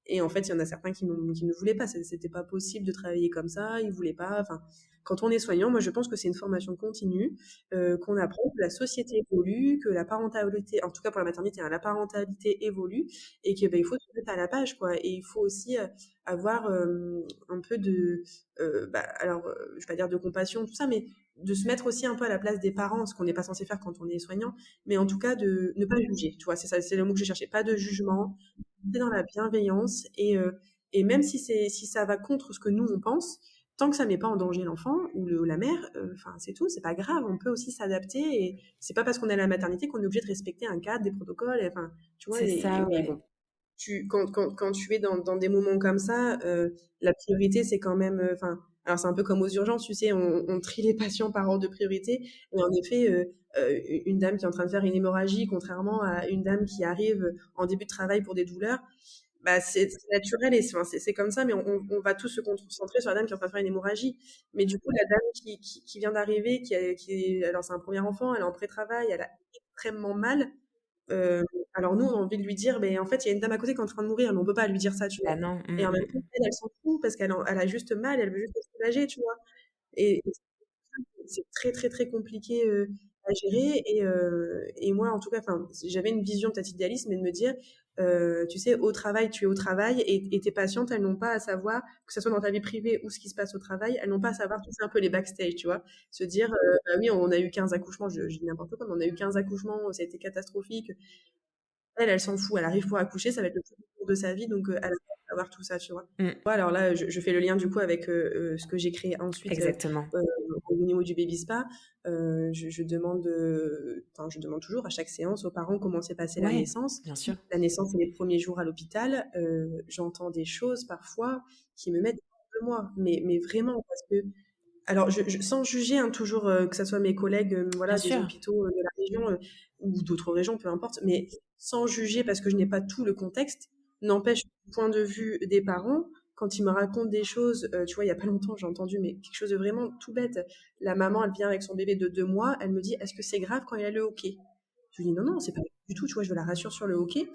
Et en fait, il y en a certains qui ne voulaient pas. C'était pas possible de travailler comme ça. Ils voulaient pas. Enfin, quand on est soignant, moi, je pense que c'est une formation continue, qu'on apprend, que la société évolue, que la parentalité, en tout cas pour la maternité, hein, la parentalité évolue, et que ben, il faut se mettre à la page, quoi. Et il faut aussi avoir un peu de, alors, je vais pas dire de compassion, tout ça, mais de se mettre aussi un peu à la place des parents, ce qu'on n'est pas censé faire quand on est soignant, mais en tout cas de ne pas juger. Tu vois, c'est ça, c'est le mot que je cherchais. Pas de jugement, dans la bienveillance. Et même si ça va contre ce que nous on pense, tant que ça met pas en danger l'enfant ou la mère, enfin c'est tout, c'est pas grave, on peut aussi s'adapter. Et c'est pas parce qu'on est à la maternité qu'on est obligé de respecter un cadre, des protocoles, enfin tu vois. C'est ça, Mais ouais. bon, quand tu es dans des moments comme ça, la priorité c'est quand même, enfin, alors c'est un peu comme aux urgences, tu sais, on trie les patients par ordre de priorité. Et en effet, une dame qui est en train de faire une hémorragie, contrairement à une dame qui arrive en début de travail pour des douleurs, bah c'est naturel. Et enfin, c'est comme ça, mais on va tous se concentrer sur la dame qui est en train de faire une hémorragie. Mais du coup, la dame qui vient d'arriver, alors c'est un premier enfant, elle est en pré-travail, elle a extrêmement mal. Euh, alors nous, on a envie de lui dire, mais en fait, il y a une dame à côté qui est en train de mourir, mais on peut pas lui dire ça, tu vois. Bah non. Et en même temps, elle s'en fout parce elle a juste mal, elle veut juste être soulagée, tu vois. Et c'est très, très, très compliqué à gérer. Et moi, en tout cas, enfin, j'avais une vision peut-être idéaliste, mais de me dire, tu sais, au travail, tu es au travail, et tes patientes, elles n'ont pas à savoir, que ce soit dans ta vie privée ou ce qui se passe au travail, elles n'ont pas à savoir, tu sais, un peu les backstage, tu vois. Se dire, bah oui, on a eu 15 accouchements, je dis n'importe quoi, mais on a eu 15 accouchements, ça a été catastrophique. Elle s'en fout, elle arrive pour accoucher, ça va être le plus beau jour de sa vie, donc elle a pas à savoir tout ça, tu vois. Mm. Ouais, alors là, je fais le lien du coup avec ce que j'ai créé ensuite Exactement. au niveau du baby spa. Je demande, enfin, je demande toujours à chaque séance aux parents comment s'est passée la Ouais, naissance. bien sûr. La naissance et les premiers jours à l'hôpital, j'entends des choses parfois qui me mettent hors de moi, mais vraiment, parce que alors, sans juger, hein, toujours, que ça soit mes collègues, Bien voilà, des sûr. hôpitaux de la région, ou d'autres régions, peu importe, mais sans juger parce que je n'ai pas tout le contexte, n'empêche, du point de vue des parents, quand ils me racontent des choses, tu vois, il y a pas longtemps, j'ai entendu, mais quelque chose de vraiment tout bête. La maman, elle vient avec son bébé de 2 mois, elle me dit: «Est-ce que c'est grave quand il a le hoquet?» Je lui dis: «Non, non, c'est pas du tout», tu vois, je la rassure sur le hoquet.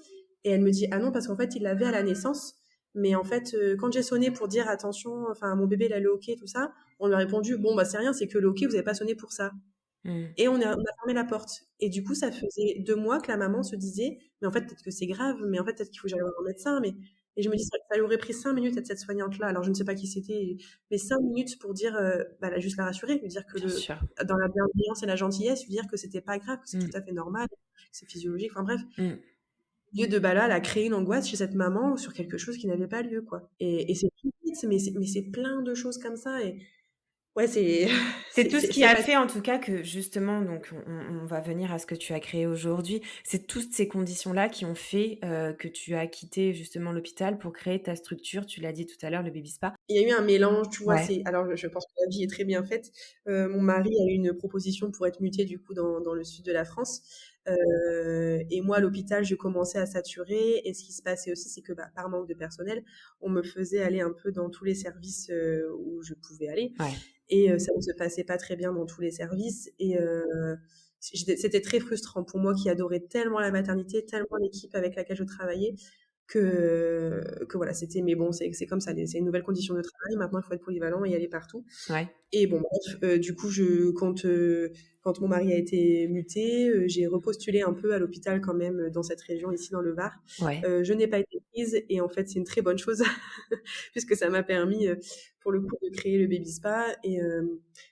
Et elle me dit: «Ah non, parce qu'en fait, il l'avait à la naissance, mais en fait, quand j'ai sonné pour dire attention, enfin, mon bébé, il a le hoquet, tout ça, on lui a répondu: "Bon, bah, c'est rien, c'est que le hockey, vous avez pas sonné pour ça"». Mm. Et on a fermé la porte. Et du coup, ça faisait 2 mois que la maman se disait: «Mais en fait, peut-être que c'est grave, mais en fait, peut-être qu'il faut que j'aille voir un médecin». Et je me dis: «Ça lui aurait pris 5 minutes à cette soignante-là», alors je ne sais pas qui c'était, mais 5 minutes pour dire, bah, juste la rassurer, lui dire que Bien sûr. dans la bienveillance et la gentillesse, lui dire que c'était pas grave, que c'est tout Mm. à fait normal, que c'est physiologique, enfin bref. Mm. Au lieu de, bah, là, elle a créé une angoisse chez cette maman sur quelque chose qui n'avait pas lieu, quoi. Et c'est tout bête, mais c'est plein de choses comme ça. Ouais, c'est C'est tout ce qui c'est a fatigant. fait en tout cas que justement donc on va venir à ce que tu as créé aujourd'hui. C'est toutes ces conditions-là qui ont fait, que tu as quitté justement l'hôpital pour créer ta structure, tu l'as dit tout à l'heure, le Baby Spa? Il y a eu un mélange, tu vois, Ouais, c'est alors je pense que la vie est très bien faite. Mon mari a eu une proposition pour être muté du coup dans le sud de la France. Et moi à l'hôpital, je commençais à saturer et ce qui se passait aussi, c'est que, bah, par manque de personnel, on me faisait aller un peu dans tous les services, où je pouvais aller ouais, et ça ne se passait pas très bien dans tous les services et c'était très frustrant pour moi qui adorais tellement la maternité, tellement l'équipe avec laquelle je travaillais que voilà, c'était mais bon, c'est comme ça, c'est une nouvelle condition de travail. Maintenant, il faut être polyvalent et aller partout. ouais, Et bon, bref, du coup, quand mon mari a été muté, j'ai repostulé un peu à l'hôpital quand même dans cette région ici dans le Var. ouais. Je n'ai pas été prise et en fait, c'est une très bonne chose puisque ça m'a permis, pour le coup, de créer le Baby Spa et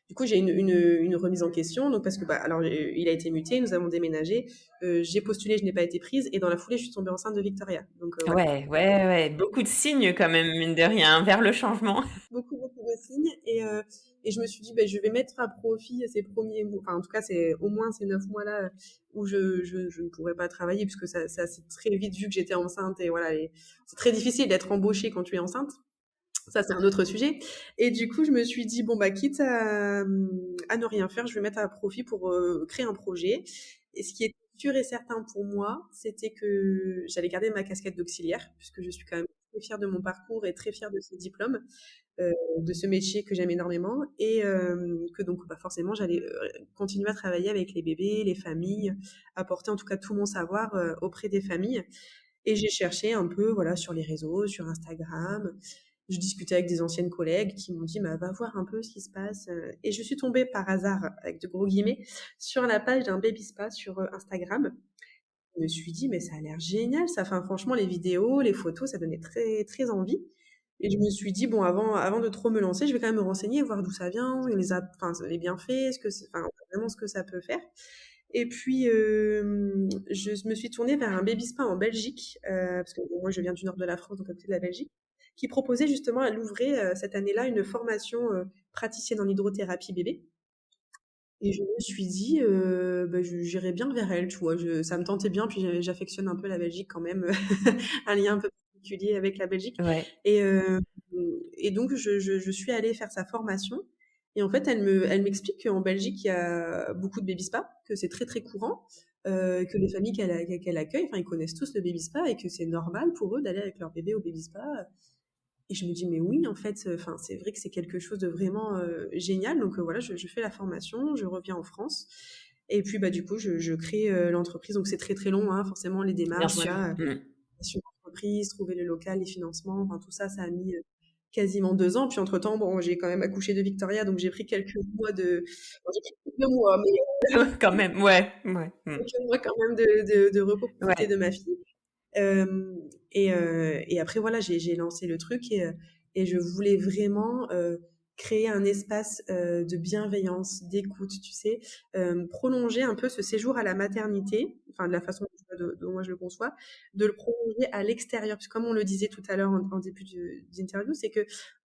du coup, j'ai une remise en question donc parce que, bah, alors, il a été muté, nous avons déménagé, j'ai postulé, je n'ai pas été prise et dans la foulée, je suis tombée enceinte de Victoria donc voilà. Ouais, ouais, ouais, beaucoup de signes quand même, mine de rien, vers le changement. Beaucoup, beaucoup de signes et je me suis dit, ben, je vais mettre à profit ces premiers mois, enfin en tout cas c'est au moins ces 9 mois-là où je ne pourrais pas travailler puisque ça s'est très vite vu que j'étais enceinte et voilà, c'est très difficile d'être embauchée quand tu es enceinte. Ça, c'est un autre sujet. Et du coup, je me suis dit, bon, bah, quitte à ne rien faire, je vais mettre à profit pour créer un projet. Et ce qui est sûr et certain pour moi, c'était que j'allais garder ma casquette d'auxiliaire, puisque je suis quand même très fière de mon parcours et très fière de ce diplôme, de ce métier que j'aime énormément, et que donc, bah, forcément, j'allais continuer à travailler avec les bébés, les familles, apporter en tout cas tout mon savoir auprès des familles. Et j'ai cherché un peu, voilà, sur les réseaux, sur Instagram. Je discutais avec des anciennes collègues qui m'ont dit, bah, va voir un peu ce qui se passe. Et je suis tombée par hasard, avec de gros guillemets, sur la page d'un baby spa sur Instagram. Je me suis dit, mais ça a l'air génial, ça. Enfin, franchement, les vidéos, les photos, ça donnait très, très envie. Et je me suis dit, bon, avant de trop me lancer, je vais quand même me renseigner, voir d'où ça vient, enfin, les bienfaits, enfin, vraiment ce que ça peut faire. Et puis, je me suis tournée vers un baby spa en Belgique, parce que bon, moi, je viens du nord de la France, donc à côté de la Belgique, qui proposait justement, elle ouvrait cette année-là une formation praticienne en hydrothérapie bébé. Et je me suis dit, bah, j'irais bien vers elle, tu vois. Ça me tentait bien, puis j'affectionne un peu la Belgique quand même, un lien un peu particulier avec la Belgique. Ouais, Et, et donc, je suis allée faire sa formation. Et en fait, elle m'explique qu'en Belgique, il y a beaucoup de baby spa, que c'est très très courant, que les familles qu'elle accueille, enfin, ils connaissent tous le baby spa et que c'est normal pour eux d'aller avec leur bébé au baby spa. Et je me dis, mais oui, en fait, enfin, c'est vrai que c'est quelque chose de vraiment génial. Donc voilà, je fais la formation, je reviens en France. Et puis, bah, du coup, je crée l'entreprise. Donc c'est très, très long, hein, forcément, les bien démarches, sûr. voilà. Mmh. Création d'entreprise, trouver le local, les financements, enfin, tout ça, ça a mis quasiment 2 ans. Puis entre-temps, bon, j'ai quand même accouché de Victoria, donc j'ai pris quelques mois bon, j'ai pris quelques mois, mais Quand même, ouais, ouais, mmh. quelques mois quand même de repos pour profiter Ouais, de ma fille. Et après, voilà, j'ai lancé le truc et je voulais vraiment créer un espace de bienveillance, d'écoute, tu sais, prolonger un peu ce séjour à la maternité, enfin de la façon dont moi je le conçois, de le prolonger à l'extérieur. Parce que comme on le disait tout à l'heure en début d'interview, c'est que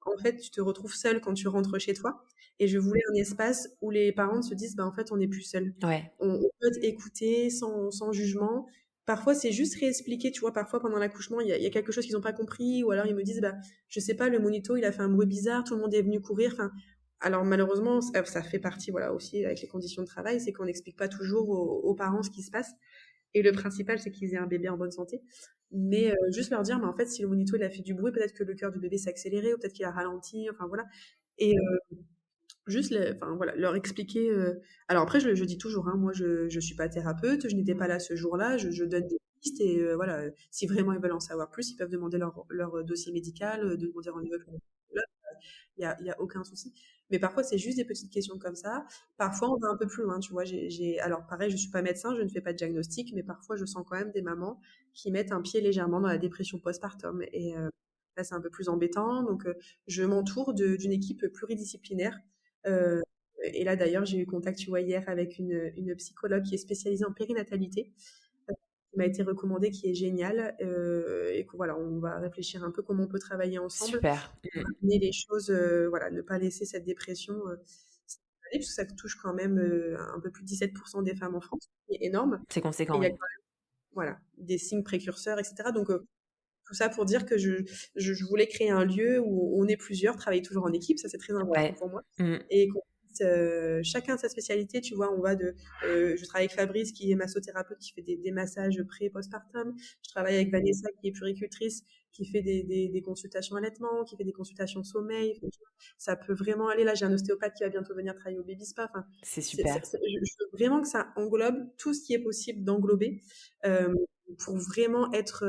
en fait, tu te retrouves seule quand tu rentres chez toi. Et je voulais un espace où les parents se disent, bah, en fait, on n'est plus seul. ouais, On peut t'écouter sans jugement. Parfois, c'est juste réexpliquer, tu vois, parfois pendant l'accouchement, il y a quelque chose qu'ils n'ont pas compris, ou alors ils me disent, bah, je sais pas, le monito, il a fait un bruit bizarre, tout le monde est venu courir. Enfin, alors malheureusement, ça fait partie, voilà, aussi avec les conditions de travail, c'est qu'on n'explique pas toujours aux parents ce qui se passe. Et le principal, c'est qu'ils aient un bébé en bonne santé. Mais juste leur dire, mais en fait, si le monito, il a fait du bruit, peut-être que le cœur du bébé s'est accéléré, ou peut-être qu'il a ralenti, enfin voilà. Et juste, enfin voilà, leur expliquer. Alors après, je dis toujours, hein, moi, je suis pas thérapeute, je n'étais pas là ce jour-là, je donne des pistes et voilà, si vraiment ils veulent en savoir plus, ils peuvent demander leur dossier médical, demander rendez-vous avec leur là, il y a aucun souci. Mais parfois, c'est juste des petites questions comme ça. Parfois, on va un peu plus loin, tu vois. Alors pareil, je suis pas médecin, je ne fais pas de diagnostic, mais parfois, je sens quand même des mamans qui mettent un pied légèrement dans la dépression postpartum. Et là, c'est un peu plus embêtant. Donc, je m'entoure d'une équipe pluridisciplinaire. Euh, et là, d'ailleurs, j'ai eu contact, tu vois, hier avec une psychologue qui est spécialisée en périnatalité qui m'a été recommandé, qui est génial, et que voilà, on va réfléchir un peu comment on peut travailler ensemble Super. pour amener les choses, voilà, ne pas laisser cette dépression, s'installer, parce que ça touche quand même, un peu plus de 17 des femmes en France, ce qui est énorme, C'est et conséquent, il y a oui. quand même, voilà, des signes précurseurs et cetera, donc tout ça pour dire que je voulais créer un lieu où on est plusieurs, travailler toujours en équipe, ça c'est très important Ouais. pour moi, Mmh. et qu'on puisse, chacun sa spécialité, tu vois, on va de, je travaille avec Fabrice qui est massothérapeute, qui fait des massages pré et postpartum, je travaille avec Vanessa qui est puéricultrice, qui fait des consultations allaitement, qui fait des consultations sommeil, enfin, tu vois, ça peut vraiment aller, là j'ai un ostéopathe qui va bientôt venir travailler au Baby Spa, enfin, C'est super. je veux vraiment que ça englobe tout ce qui est possible d'englober, euh, pour vraiment être,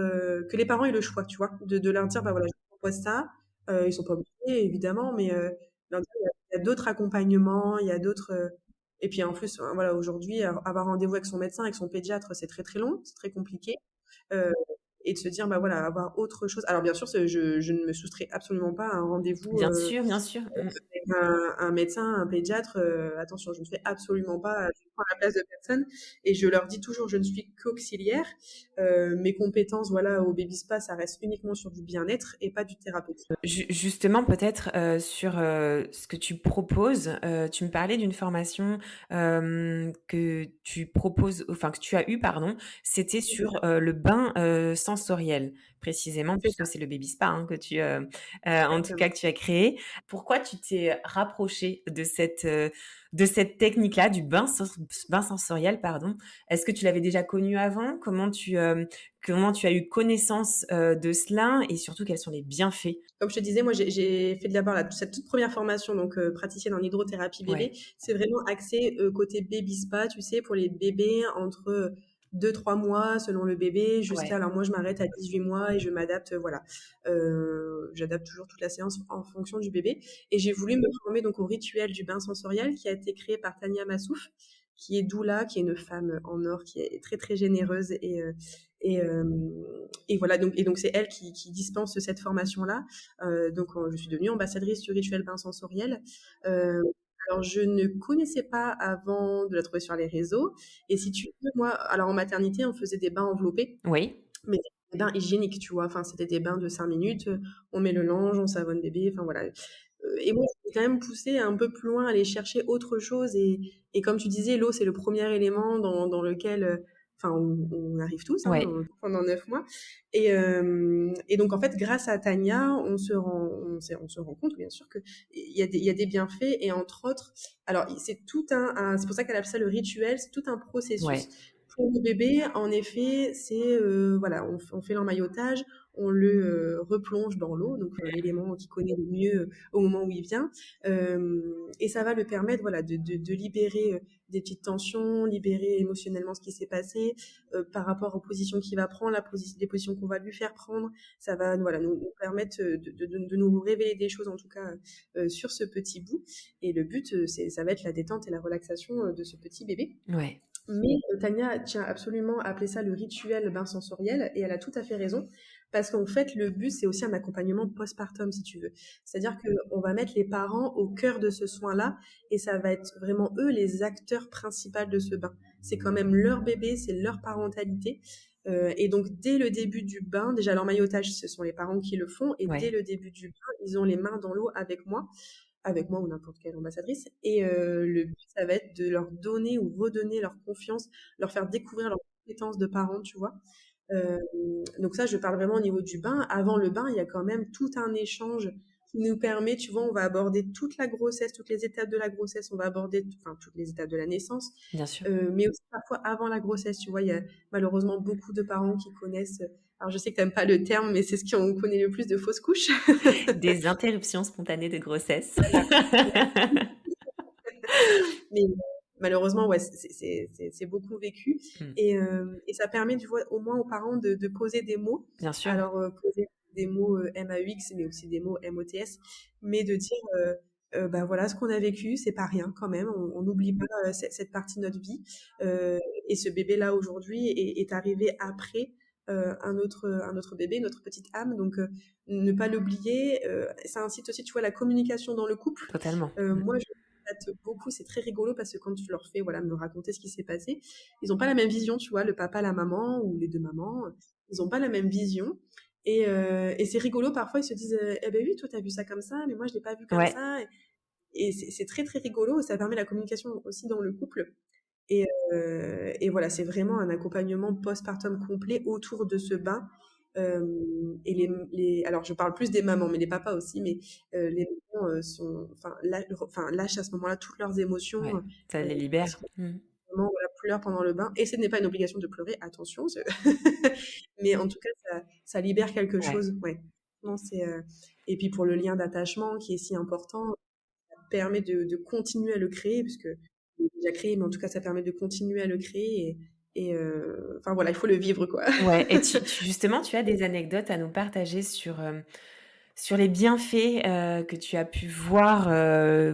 que les parents aient le choix, tu vois, de leur dire, bah voilà, je vous propose ça, ils sont pas obligés évidemment, mais leur dire, il y a d'autres accompagnements, il y a d'autres, et puis en plus, voilà, aujourd'hui, avoir rendez-vous avec son médecin, avec son pédiatre, c'est très très long, c'est très compliqué, euh, et de se dire, bah voilà, avoir autre chose. Alors bien sûr, je ne me soustrais absolument pas à un rendez-vous, Bien sûr, bien sûr. Mmh. avec un médecin, un pédiatre, attention, je ne fais absolument pas, je prends la place de personne, et je leur dis toujours, je ne suis qu'auxiliaire. Mes compétences, voilà, au Baby Spa, ça reste uniquement sur du bien-être et pas du thérapeutique. Justement, peut-être, sur, ce que tu proposes, tu me parlais d'une formation, que tu proposes enfin que tu as eu pardon, c'était C'est sur, ça, le bain, sensoriel précisément c'est puisque ça, c'est le baby spa, hein, que tu, en tout cas exactement. que tu as créé. Pourquoi tu t'es rapproché de cette technique-là, du bain sensoriel, pardon? Est-ce que tu l'avais déjà connu avant? Comment tu as eu connaissance, de cela et surtout quels sont les bienfaits? Comme je te disais, moi, j'ai fait d'abord cette toute première formation, donc praticienne en hydrothérapie bébé. Ouais, C'est vraiment axé côté baby spa, tu sais, pour les bébés entre 2-3 mois selon le bébé, jusqu'à, ouais, alors moi, je m'arrête à 18 mois et je m'adapte, voilà. J'adapte toujours toute la séance en fonction du bébé. Et j'ai voulu me former donc au rituel du bain sensoriel qui a été créé par Tania Massouf, qui est doula, qui est une femme en or, qui est très très généreuse, et, euh, et voilà, donc c'est elle qui dispense cette formation-là. Donc je suis devenue ambassadrice du rituel bain sensoriel. Euh, alors je ne connaissais pas avant de la trouver sur les réseaux. Et si tu veux, moi, alors en maternité, on faisait des bains enveloppés, oui, mais des bains hygiéniques, tu vois. Enfin, c'était des bains de 5 minutes, on met le linge, on savonne bébé, enfin voilà. Et moi, j'ai quand même poussé un peu plus loin, aller chercher autre chose. Et comme tu disais, l'eau, c'est le premier élément dans lequel, enfin, on arrive tous, hein, ouais, pendant 9 mois. Et donc, en fait, grâce à Tania, on se rend compte, bien sûr, il y a des bienfaits. Et entre autres, alors, c'est tout c'est pour ça qu'elle appelle ça le rituel, c'est tout un processus. ouais, Pour le bébé, en effet, c'est, voilà, on fait l'emmaillotage, on le replonge dans l'eau, donc l'élément qu'il connaît le mieux au moment où il vient. Et ça va le permettre, voilà, de libérer des petites tensions, libérer émotionnellement ce qui s'est passé par rapport aux positions qu'il va prendre, les positions qu'on va lui faire prendre. Ça va, voilà, nous permettre de nous révéler des choses, en tout cas, sur ce petit bout. Et le but, ça va être la détente et la relaxation de ce petit bébé. ouais, Mais Tania tient absolument à appeler ça le rituel bain sensoriel, et elle a tout à fait raison, parce qu'en fait, le but, c'est aussi un accompagnement postpartum, si tu veux. C'est-à-dire qu'on va mettre les parents au cœur de ce soin-là, et ça va être vraiment eux les acteurs principaux de ce bain. C'est quand même leur bébé, c'est leur parentalité. Et donc, dès le début du bain, déjà l'emmaillotage, ce sont les parents qui le font, et dès ouais. le début du bain, ils ont les mains dans l'eau avec moi ou n'importe quelle ambassadrice. Et le but, ça va être de leur donner ou redonner leur confiance, leur faire découvrir leurs compétences de parents, tu vois. Euh, donc ça, je parle vraiment au niveau du bain. Avant le bain, il y a quand même tout un échange qui nous permet, tu vois, on va aborder toute la grossesse, toutes les étapes de la grossesse, on va aborder, enfin, toutes les étapes de la naissance, Bien sûr. mais aussi parfois avant la grossesse, tu vois, il y a malheureusement beaucoup de parents qui connaissent, alors je sais que tu n'aimes pas le terme, mais c'est ce qu'on connaît le plus, de fausses couches. Des interruptions spontanées de grossesse. Voilà. Mais malheureusement, ouais, c'est beaucoup vécu. Mmh. Et ça permet, tu vois, au moins aux parents de poser des mots. Bien sûr. Alors, poser des mots MAUX, mais aussi des mots MOTS, mais de dire, bah voilà, ce qu'on a vécu, c'est pas rien quand même. On n'oublie pas cette partie de notre vie. Euh, et ce bébé-là, aujourd'hui, est arrivé après un autre bébé, notre petite âme. Donc, ne pas l'oublier. Ça incite aussi, tu vois, la communication dans le couple. Totalement. Mmh. Moi, je m'éclate beaucoup. C'est très rigolo parce que quand tu leur fais voilà, me raconter ce qui s'est passé, ils n'ont pas la même vision, tu vois, le papa, la maman ou les deux mamans, ils n'ont pas la même vision. Et c'est rigolo, parfois ils se disent eh ben oui, toi t'as vu ça comme ça, mais moi je l'ai pas vu comme Ouais, ça. Et c'est très très rigolo, ça permet la communication aussi dans le couple. Et voilà, c'est vraiment un accompagnement postpartum complet autour de ce bain. Et alors je parle plus des mamans, mais les papas aussi, mais les mamans lâchent à ce moment-là toutes leurs émotions. ouais, ça les Parce libère. que vraiment, voilà, pleure pendant le bain. Et ce n'est pas une obligation de pleurer, attention. Mais en tout cas, ça libère quelque Ouais. chose. Ouais. Non, et puis pour le lien d'attachement qui est si important, permet de continuer à le créer, puisque il est déjà créé, mais en tout cas, ça permet de continuer à le créer. Enfin voilà, il faut le vivre, quoi. Ouais, et justement, tu as des anecdotes à nous partager sur les bienfaits, que tu as pu voir,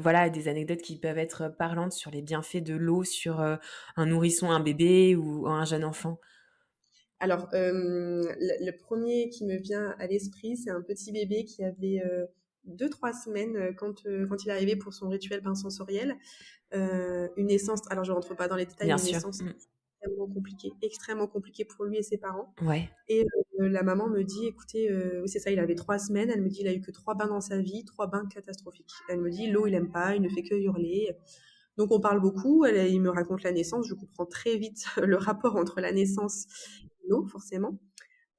voilà, des anecdotes qui peuvent être parlantes sur les bienfaits de l'eau sur, un nourrisson, un bébé ou un jeune enfant? Alors, le premier qui me vient à l'esprit, c'est un petit bébé qui avait 2-3 semaines quand il est arrivé pour son rituel bain sensoriel. Une naissance, alors je rentre pas dans les détails, Bien mais une sûr. naissance extrêmement compliquée pour lui et ses parents. Ouais, Et la maman me dit, écoutez, oui c'est ça, il avait 3 semaines. Elle me dit, il a eu que 3 bains dans sa vie, 3 bains catastrophiques. Elle me dit, l'eau, il aime pas, il ne fait que hurler. Donc on parle beaucoup. Il me raconte la naissance. Je comprends très vite le rapport entre la naissance et l'eau, forcément.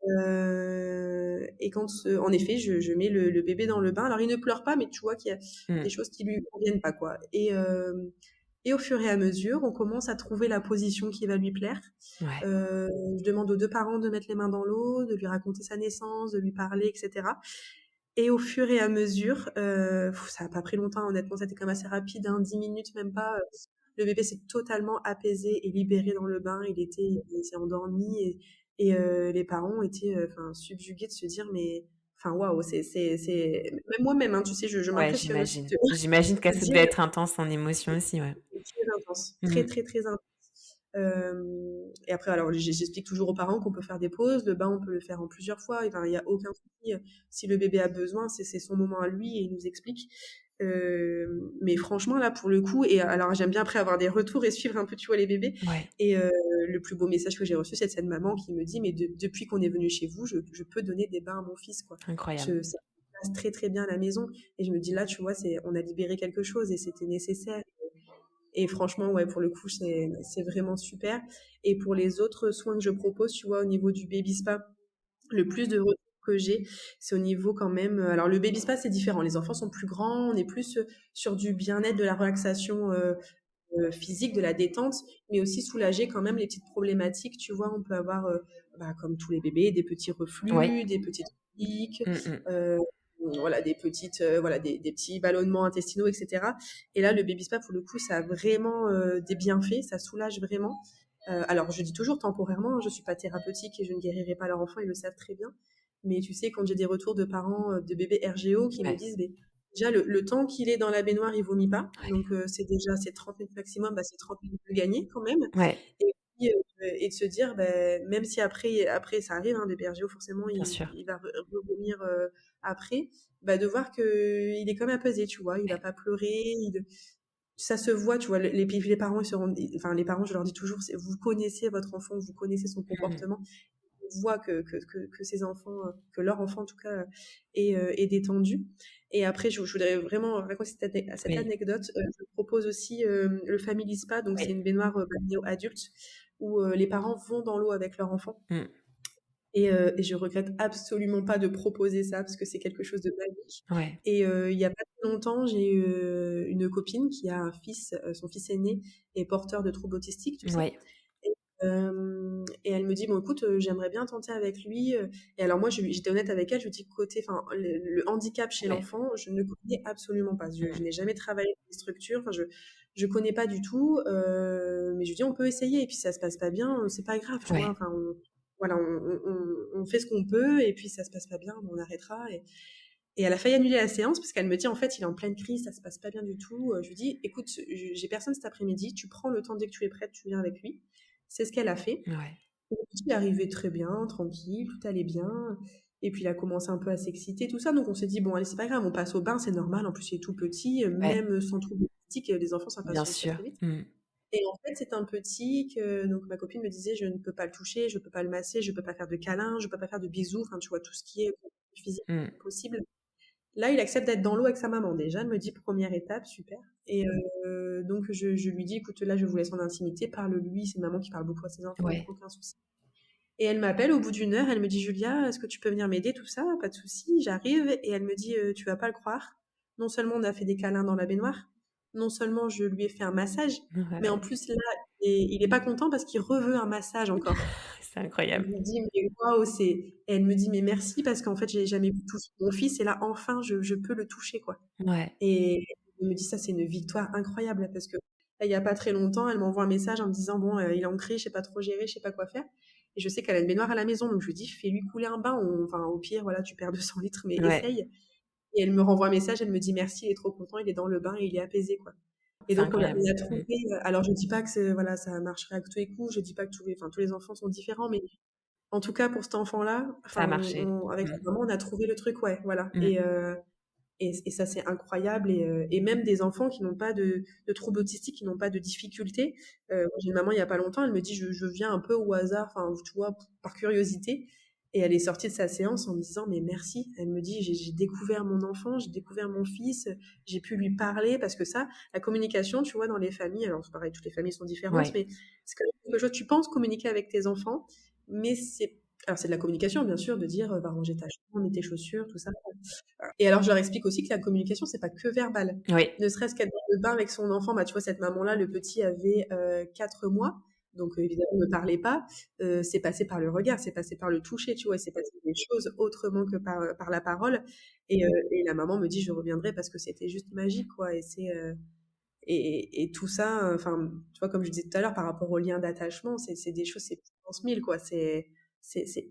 Et en effet, je mets le bébé dans le bain. Alors il ne pleure pas, mais tu vois qu'il y a mmh, des choses qui lui conviennent pas, quoi. Et au fur et à mesure, on commence à trouver la position qui va lui plaire. ouais, Je demande aux 2 parents de mettre les mains dans l'eau, de lui raconter sa naissance, de lui parler, et cetera. Et au fur et à mesure, ça a pas pris longtemps, honnêtement, c'était quand même assez rapide, hein, 10 minutes, même pas. Le bébé s'est totalement apaisé et libéré dans le bain. Il s'est endormi et les parents étaient, enfin, subjugués de se dire: «Mais enfin, waouh, c'est» même moi-même, hein, tu sais, je ouais, m'impressionne aussi j'imagine. J'imagine que de ça dire devait être intense en émotion aussi, ouais. c'est très intense, très, Mmh. très, très intense. Et après, alors, j'explique toujours aux parents qu'on peut faire des pauses. Le bain, on peut le faire en plusieurs fois. Enfin, il y a aucun souci. Si le bébé a besoin, c'est son moment à lui et il nous explique. Mais franchement, là, pour le coup, et alors j'aime bien après avoir des retours et suivre un peu, tu vois, les bébés. Ouais, Et le plus beau message que j'ai reçu, c'est de cette maman qui me dit, mais depuis qu'on est venu chez vous, je peux donner des bains à mon fils, quoi. incroyable. Ça passe très très bien à la maison. Et je me dis là, tu vois, on a libéré quelque chose et c'était nécessaire. Et franchement, ouais, pour le coup, c'est vraiment super. Et pour les autres soins que je propose, tu vois, au niveau du baby spa, le plus de retours que j'ai, c'est au niveau quand même. Alors, le baby spa, c'est différent. Les enfants sont plus grands, on est plus sur du bien-être, de la relaxation physique, de la détente, mais aussi soulager quand même les petites problématiques. Tu vois, on peut avoir, comme tous les bébés, des petits Ouais. reflux, des petites coliques, Mmh mh. euh, voilà, des petits ballonnements intestinaux, etc. Et là, le baby spa, pour le coup, ça a vraiment des bienfaits, ça soulage vraiment. Alors, je dis toujours temporairement, hein, je suis pas thérapeutique et je ne guérirai pas leur enfant, ils le savent très bien. Mais tu sais, quand j'ai des retours de parents de bébés RGO qui me Ouais, disent, mais déjà, le temps qu'il est dans la baignoire, il vomit pas. Donc, c'est 30 minutes maximum, bah, c'est 30 minutes de gagner quand même. ouais, Et puis, et de se dire, même si après ça arrive, hein, bébé RGO, forcément, bien sûr. il va revomir après, bah, de voir qu'il est quand même apaisé, tu vois. Il va Ouais. pas pleurer, ça se voit, tu vois. Les parents, enfin, les parents, je leur dis toujours, vous connaissez votre enfant, vous connaissez son Mmh. comportement, voient que ces enfants, que leur enfant en tout cas, est détendu. Et après, je voudrais vraiment raconter cette Oui, anecdote. Je propose aussi le Family Spa, donc c'est oui. une baignoire balnéo-adulte où les parents vont dans l'eau avec leur enfant. Mmh. Et je regrette absolument pas de proposer ça parce que c'est quelque chose de magique. Ouais. Et il y a pas très longtemps, j'ai eu une copine qui a un fils, son fils aîné est porteur de troubles autistiques, tu sais. Ouais. Et elle me dit: «Bon écoute, j'aimerais bien tenter avec lui», et alors moi j'étais honnête avec elle, je lui dis: «Côté enfin le handicap chez Ouais. l'enfant, je ne connais absolument pas. Je Mmh. n'ai jamais travaillé dans les structures, enfin je connais pas du tout, mais je lui dis: «On peut essayer et puis ça se passe pas bien, c'est pas grave», tu vois? Ouais. Enfin voilà, on fait ce qu'on peut et puis ça se passe pas bien, on arrêtera. Et elle a failli annuler la séance parce qu'elle me dit: «En fait, il est en pleine crise, ça se passe pas bien du tout». Je lui dis: «Écoute, j'ai personne cet après-midi, tu prends le temps dès que tu es prête, tu viens avec lui». C'est ce qu'elle a fait. Ouais. Le petit est arrivé très bien, tranquille, tout allait bien. Et puis il a commencé un peu à s'exciter, tout ça. Donc on s'est dit: «Bon allez, c'est pas grave, on passe au bain, c'est normal. En plus, il est tout petit, Ouais. même sans trouble autistique, les enfants Bien s'impatientent très, sûr. très vite. Mmh. Et en fait, c'est un petit que donc ma copine me disait: «Je ne peux pas le toucher, je peux pas le masser, je peux pas faire de câlins, je peux pas faire de bisous», enfin, tu vois, tout ce qui est physique Mmh. possible. Là, il accepte d'être dans l'eau avec sa maman. Déjà, elle me dit: «Première étape, super» et donc je lui dis: «Écoute, là, je vous laisse en intimité, parle-lui». C'est une maman qui parle beaucoup à ses enfants, donc Ouais. aucun souci. Et elle m'appelle au bout d'une heure, elle me dit: «Julia, est-ce que tu peux venir m'aider?» tout ça, pas de souci. J'arrive et elle me dit: «Tu vas pas le croire, non seulement on a fait des câlins dans la baignoire, non seulement je lui ai fait un massage, mais en Ouais. plus là, il est pas content parce qu'il reveut un massage encore». C'est Je incroyable. lui dis: «Mais waouh, c'est» et elle me dit: «Mais merci parce qu'en fait, j'ai jamais pu toucher mon fils et là, enfin, je peux le toucher, quoi». Ouais. Et elle me dit: «Ça, c'est une victoire incroyable» parce que là, il y a pas très longtemps, elle m'envoie un message en me disant: «Bon, il est ancré, je sais pas trop gérer, je sais pas quoi faire» et je sais qu'elle a une baignoire à la maison, donc je lui dis: «Fais-lui couler un bain, enfin, au pire, voilà, tu perds 200 litres, mais Ouais. essaye» et elle me renvoie un message, elle me dit: «Merci, il est trop content, il est dans le bain et il est apaisé, quoi» et C'est donc incroyable. on a Mmh. trouvé, alors je dis pas que c'est voilà, ça marcherait à tous les coups, je dis pas que tous les enfants sont différents, mais en tout cas, pour cet enfant-là, Ça enfin, a marché. avec Mmh. la maman, on a trouvé le truc, ouais, voilà Mmh. et ça, c'est incroyable et même des enfants qui n'ont pas de troubles autistiques, qui n'ont pas de difficultés. Moi, j'ai une maman, il y a pas longtemps, elle me dit: «Je viens un peu au hasard, enfin, tu vois, par curiosité» et elle est sortie de sa séance en me disant: «Mais merci». Elle me dit: «J'ai découvert mon enfant, j'ai découvert mon fils, j'ai pu lui parler» parce que ça, la communication, tu vois, dans les familles, alors c'est pareil, toutes les familles sont différentes, Ouais. mais c'est quand même quelque chose tu penses communiquer avec tes enfants, mais c'est de la communication, bien sûr, de dire: «Va ranger ta chambre, mets tes chaussures», tout ça. Et alors, je leur explique aussi que la communication, c'est pas que verbal. Oui. Ne serait-ce qu'être dans le bain avec son enfant, bah, tu vois, cette maman-là, le petit avait 4 mois, donc évidemment, il ne parlait pas. C'est passé par le regard, c'est passé par le toucher, tu vois, c'est passé des choses autrement que par la parole. Et la maman me dit, je reviendrai parce que c'était juste magique, quoi. Et tout ça, enfin, tu vois, comme je disais tout à l'heure, par rapport au lien d'attachement, c'est des choses, c'est puissance 1000, quoi. C'est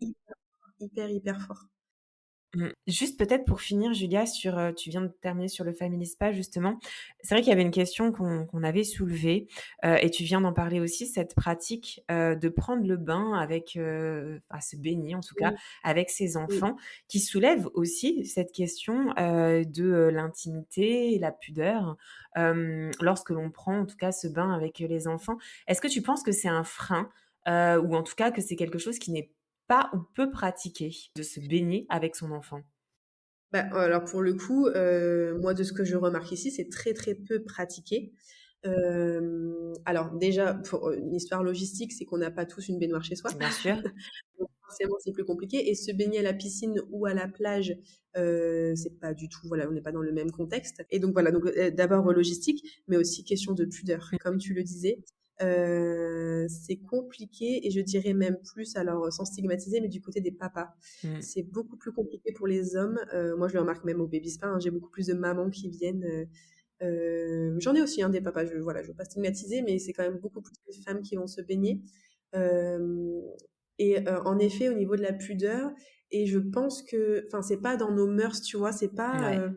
hyper, hyper, hyper fort. Mmh. Juste peut-être pour finir, Julia, sur, tu viens de terminer sur le Family Spa justement. C'est vrai qu'il y avait une question qu'on avait soulevée, et tu viens d'en parler aussi, cette pratique, de prendre le bain avec, enfin se baigner en tout cas, Oui, avec ses oui. enfants, qui soulève aussi cette question, de, l'intimité et la pudeur, lorsque l'on prend en tout cas ce bain avec, les enfants. Est-ce que tu penses que c'est un frein, ou en tout cas que c'est quelque chose qui n'est pas ou peu pratiqué, de se baigner avec son enfant? Bah, alors pour le coup, moi de ce que je remarque ici, c'est très, très peu pratiqué. Alors déjà pour, une histoire logistique, c'est qu'on n'a pas tous une baignoire chez soi. Bien sûr. Donc forcément, c'est plus compliqué et se baigner à la piscine ou à la plage, c'est pas du tout voilà, on n'est pas dans le même contexte et donc voilà, donc d'abord, logistique, mais aussi question de pudeur. Comme tu le disais, c'est compliqué et je dirais même plus, alors, sans stigmatiser, mais du côté des papas. Mmh. C'est beaucoup plus compliqué pour les hommes, moi je le remarque même au baby spa, hein, j'ai beaucoup plus de mamans qui viennent, j'en ai aussi, hein, des papas, voilà, je veux pas stigmatiser, mais c'est quand même beaucoup plus de femmes qui vont se baigner. Hem et en effet, au niveau de la pudeur et je pense que enfin, c'est pas dans nos mœurs, tu vois? C'est pas, Ouais.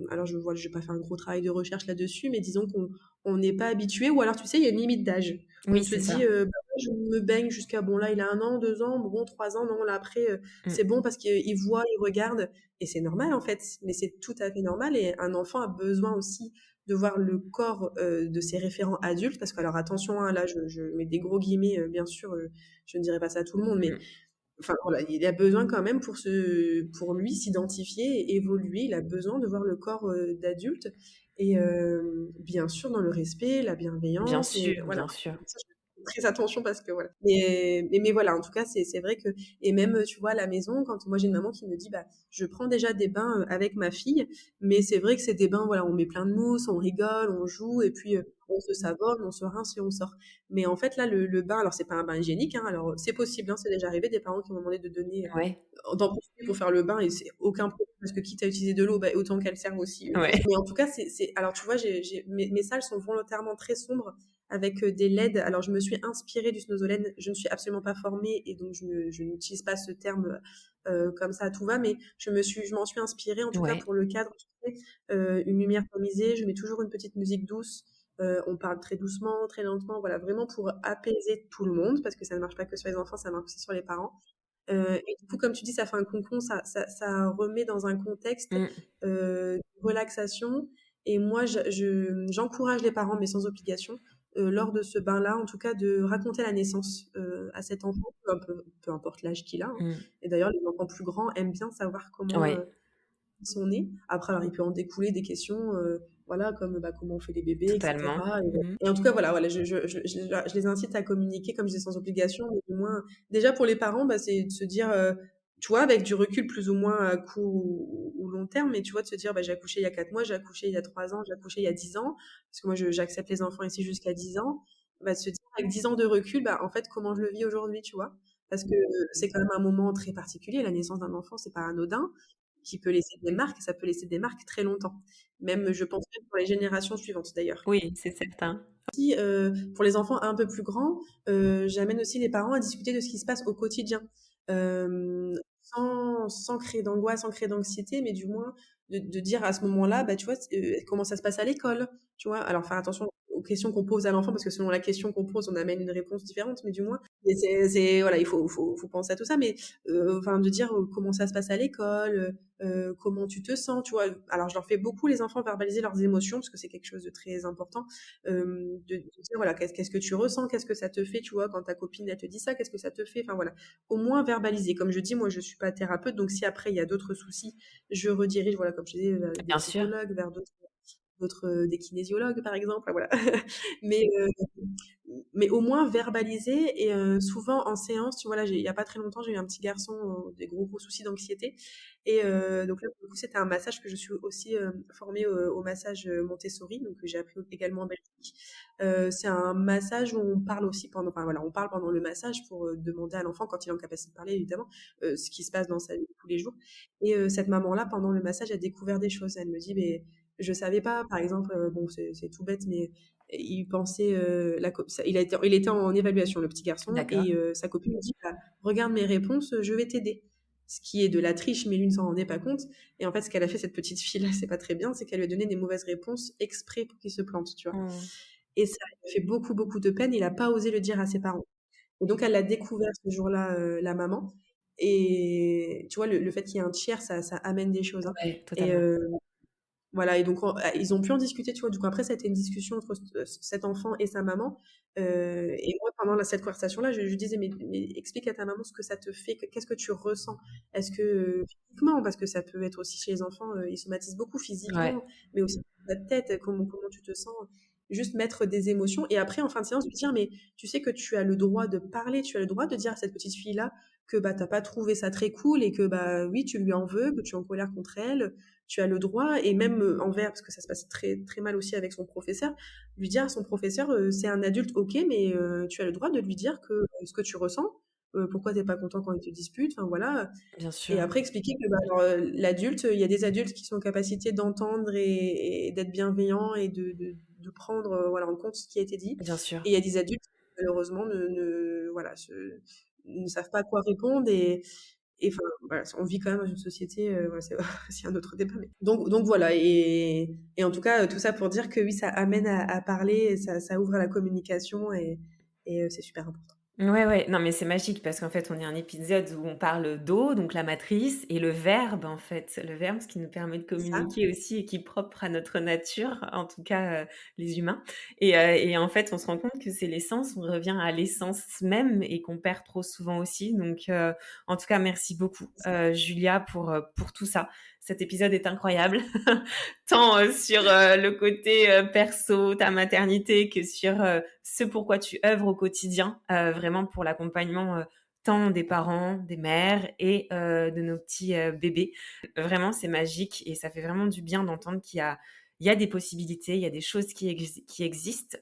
alors je vais pas faire un gros travail de recherche là-dessus, mais disons qu'on n'est pas habitué ou alors tu sais, il y a une limite d'âge. On Oui, se c'est dit, ça. «Bah, ouais, je me baigne jusqu'à» bon là, il a 1 an, 2 ans, bon 3 ans, non là après, Mmh. c'est bon parce qu'il voit, il regarde et c'est normal en fait, mais c'est tout à fait normal et un enfant a besoin aussi de voir le corps, de ses référents adultes parce que alors attention, hein, là je mets des gros guillemets, bien sûr, je ne dirai pas ça à tout le monde, mais Mmh. enfin voilà, il a besoin quand même pour lui s'identifier et évoluer, il a besoin de voir le corps, d'adulte et bien sûr dans le respect, la Bien bienveillance et sûr, voilà. bien sûr. Ça, je fais très attention parce que voilà. Mais voilà, en tout cas, c'est vrai que et même, tu vois, à la maison, quand moi j'ai une maman qui me dit: «Bah, je prends déjà des bains, avec ma fille, mais c'est vrai que c'est des bains, voilà, on met plein de mousse, on rigole, on joue et puis, on se savonne, on se rince et on sort». Mais en fait, là, le bain, alors c'est pas un bain hygiénique, hein, alors c'est possible, hein, c'est déjà arrivé des parents qui m'ont demandé de donner, Ouais, d'en profiter pour faire le bain et c'est aucun problème parce que quitte à utiliser de l'eau, bah, autant qu'elle serve aussi, ouais. mais en tout cas, alors tu vois, mes salles sont volontairement très sombres avec, des LED. Alors je me suis inspirée du snozolène. Je ne suis absolument pas formée et donc je n'utilise pas ce terme, comme ça à tout va, mais je m'en suis inspirée en tout cas Ouais. pour le cadre, tu sais, une lumière tamisée, je mets toujours une petite musique douce, on parle très doucement, très lentement, voilà, vraiment pour apaiser tout le monde parce que ça ne marche pas que sur les enfants, ça marche aussi sur les parents. Et du coup, comme tu dis, ça fait un cocon, ça remet dans un contexte, Mmh. de relaxation Et moi, j'encourage les parents, mais sans obligation, lors de ce bain-là, en tout cas, de raconter la naissance à cet enfant, peu importe l'âge qu'il a, hein. Mmh. Et d'ailleurs, les enfants plus grands aiment bien savoir comment Ouais, ils sont nés. Après, alors, il peut en découler des questions, voilà, comme bah, comment on fait les bébés, totalement. etc. Mmh. Et en tout cas, voilà, je les incite à communiquer, comme je disais, sans obligation, mais au moins, déjà pour les parents, bah, c'est de se dire, tu vois, avec du recul plus ou moins à court ou long terme, mais tu vois, de se dire, bah, j'ai accouché il y a 4 mois, j'ai accouché il y a 3 ans, j'ai accouché il y a 10 ans, parce que moi, j'accepte les enfants ici jusqu'à 10 ans, bah, de se dire, avec 10 ans de recul, bah, en fait, comment je le vis aujourd'hui, tu vois? Parce que c'est quand même un moment très particulier, la naissance d'un enfant, c'est pas anodin, qui peut laisser des marques, et ça peut laisser des marques très longtemps. Même, je pense même pour les générations suivantes d'ailleurs. Oui, c'est certain. Aussi, pour les enfants un peu plus grands, j'amène aussi les parents à discuter de ce qui se passe au quotidien. Sans créer d'angoisse, sans créer d'anxiété, mais du moins de dire à ce moment-là, bah, tu vois, comment ça se passe à l'école, tu vois? Alors faire attention aux questions qu'on pose à l'enfant, parce que selon la question qu'on pose, on amène une réponse différente, mais du moins, mais voilà, il faut penser à tout ça, mais enfin de dire, comment ça se passe à l'école, comment tu te sens, tu vois? Alors je leur fais beaucoup, les enfants, verbaliser leurs émotions, parce que c'est quelque chose de très important, de dire voilà, qu'est-ce que tu ressens, qu'est-ce que ça te fait, tu vois, quand ta copine elle te dit ça, qu'est-ce que ça te fait, enfin voilà, au moins verbaliser. Comme je dis, moi je suis pas thérapeute, donc si après il y a d'autres soucis, je redirige, voilà, comme je disais, des Bien sûr. psychologues, vers d'autres des kinésiologues par exemple, voilà. mais mais au moins verbaliser. Et souvent en séance, tu vois, là il y a pas très longtemps, j'ai eu un petit garçon, des gros soucis d'anxiété, et donc là pour le coup c'était un massage, que je suis aussi formée au massage Montessori, donc que j'ai appris également en Belgique. C'est un massage où on parle aussi pendant, enfin voilà, on parle pendant le massage pour demander à l'enfant, quand il est en capacité de parler évidemment, ce qui se passe dans sa vie de tous les jours. Et cette maman-là, pendant le massage, a découvert des choses. Elle me dit, mais je savais pas, par exemple, bon, c'est tout bête, mais il pensait, il était en évaluation, le petit garçon, D'accord. et sa copine lui dit, bah, regarde mes réponses, je vais t'aider. Ce qui est de la triche, mais lui ne s'en rendait pas compte. Et en fait, ce qu'elle a fait, cette petite fille-là, c'est pas très bien, c'est qu'elle lui a donné des mauvaises réponses exprès pour qu'il se plante, tu vois. Mmh. Et ça lui a fait beaucoup, beaucoup de peine. Il a pas osé le dire à ses parents. Et donc, elle l'a découvert ce jour-là, la maman. Et tu vois, le fait qu'il y ait un tiers, ça amène des choses, hein. Ouais, Et totalement. voilà, et donc ils ont pu en discuter, tu vois. Du coup, après, ça a été une discussion entre cet enfant et sa maman. Et moi, pendant cette conversation-là, je lui disais, mais explique à ta maman ce que ça te fait, qu'est-ce que tu ressens. Est-ce que physiquement, parce que ça peut être aussi chez les enfants, ils somatisent beaucoup Ouais, physiquement, mais aussi dans ta tête, comment tu te sens. Juste mettre des émotions. Et après, en fin de séance, lui dire, mais tu sais que tu as le droit de parler, tu as le droit de dire à cette petite fille-là que bah, t'as pas trouvé ça très cool, et que bah oui, tu lui en veux, que tu es en colère contre elle, tu as le droit. Et même envers, parce que ça se passe très, très mal aussi avec son professeur, lui dire à son professeur, c'est un adulte, ok, mais tu as le droit de lui dire que ce que tu ressens, pourquoi t'es pas content quand il te dispute, enfin voilà. bien Et sûr, après expliquer que bah, alors, l'adulte, il y a des adultes qui sont en capacité d'entendre et d'être bienveillants, et de prendre voilà, en compte ce qui a été dit. bien sûr. Et il y a des adultes qui malheureusement voilà, ne savent pas quoi répondre. Et enfin, voilà, on vit quand même dans une société, voilà, c'est aussi un autre débat. Mais donc voilà, et en tout cas, tout ça pour dire que oui, ça amène à parler, et ça ouvre à la communication, et c'est super important. Ouais, ouais, non, mais c'est magique parce qu'en fait, on est un épisode où on parle d'eau, donc la matrice, et le verbe, en fait. Le verbe, ce qui nous permet de C'est ça. communiquer aussi et qui est propre à notre nature, en tout cas, les humains. Et en fait, on se rend compte que c'est l'essence, on revient à l'essence même et qu'on perd trop souvent aussi. Donc, en tout cas, merci beaucoup, Julia, pour tout ça. Cet épisode est incroyable, tant sur le côté perso, ta maternité, que sur ce pourquoi tu œuvres au quotidien, vraiment pour l'accompagnement tant des parents, des mères et de nos petits bébés. Vraiment, c'est magique et ça fait vraiment du bien d'entendre il y a des possibilités, il y a des choses qui existent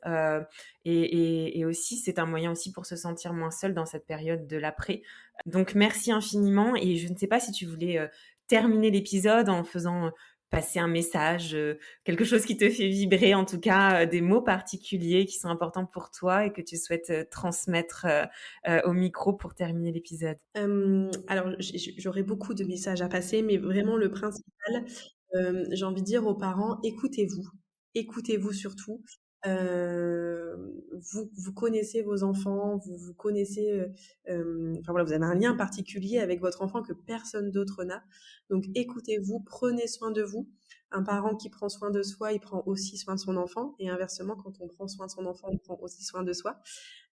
et aussi c'est un moyen aussi pour se sentir moins seul dans cette période de l'après. Donc merci infiniment et je ne sais pas si tu voulais terminer l'épisode en faisant passer un message, quelque chose qui te fait vibrer, en tout cas, des mots particuliers qui sont importants pour toi et que tu souhaites transmettre au micro pour terminer l'épisode. Alors j'aurais beaucoup de messages à passer, mais vraiment le principal, j'ai envie de dire aux parents: écoutez-vous. Écoutez-vous surtout. Vous connaissez vos enfants, vous connaissez, enfin voilà, vous avez un lien particulier avec votre enfant que personne d'autre n'a. Donc écoutez-vous, prenez soin de vous. Un parent qui prend soin de soi, il prend aussi soin de son enfant, et inversement, quand on prend soin de son enfant, on prend aussi soin de soi.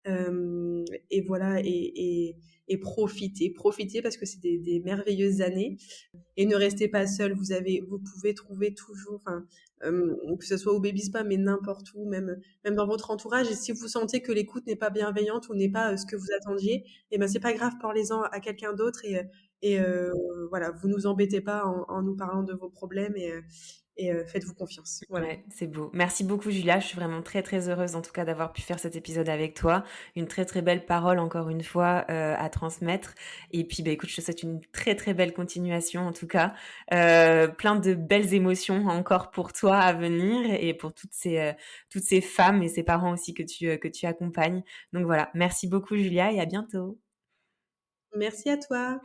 Et voilà, et profitez parce que c'est des merveilleuses années. Et ne restez pas seul. Vous pouvez trouver toujours, enfin, que ce soit au Baby Spa, mais n'importe où, même dans votre entourage. Et si vous sentez que l'écoute n'est pas bienveillante ou n'est pas ce que vous attendiez, et ben c'est pas grave, parlez-en à quelqu'un d'autre. Et voilà, vous nous embêtez pas en nous parlant de vos problèmes, et faites-vous confiance. Voilà. Ouais, c'est beau. Merci beaucoup Julia, je suis vraiment très très heureuse en tout cas d'avoir pu faire cet épisode avec toi. Une très très belle parole encore une fois à transmettre. Et puis bah écoute, je te souhaite une très très belle continuation en tout cas. Plein de belles émotions encore pour toi à venir et pour toutes ces femmes et ces parents aussi que tu accompagnes. Donc voilà, merci beaucoup Julia et à bientôt. Merci à toi.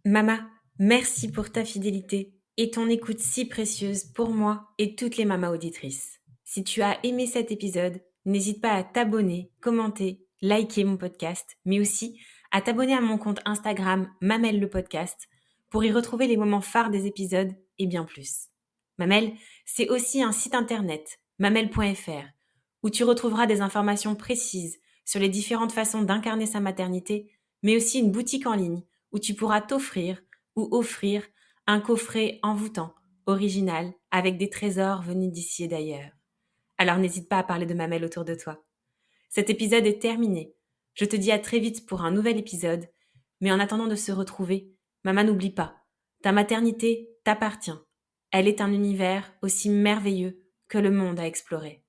Mama, merci pour ta fidélité et ton écoute si précieuse pour moi et toutes les mamas auditrices. Si tu as aimé cet épisode, n'hésite pas à t'abonner, commenter, liker mon podcast, mais aussi à t'abonner à mon compte Instagram Mamel le podcast pour y retrouver les moments phares des épisodes et bien plus. Mamel, c'est aussi un site internet, mamel.fr, où tu retrouveras des informations précises sur les différentes façons d'incarner sa maternité, mais aussi une boutique en ligne où tu pourras t'offrir ou offrir un coffret envoûtant, original, avec des trésors venus d'ici et d'ailleurs. Alors n'hésite pas à parler de Mamel autour de toi. Cet épisode est terminé. Je te dis à très vite pour un nouvel épisode, mais en attendant de se retrouver, maman n'oublie pas, ta maternité t'appartient. Elle est un univers aussi merveilleux que le monde à explorer.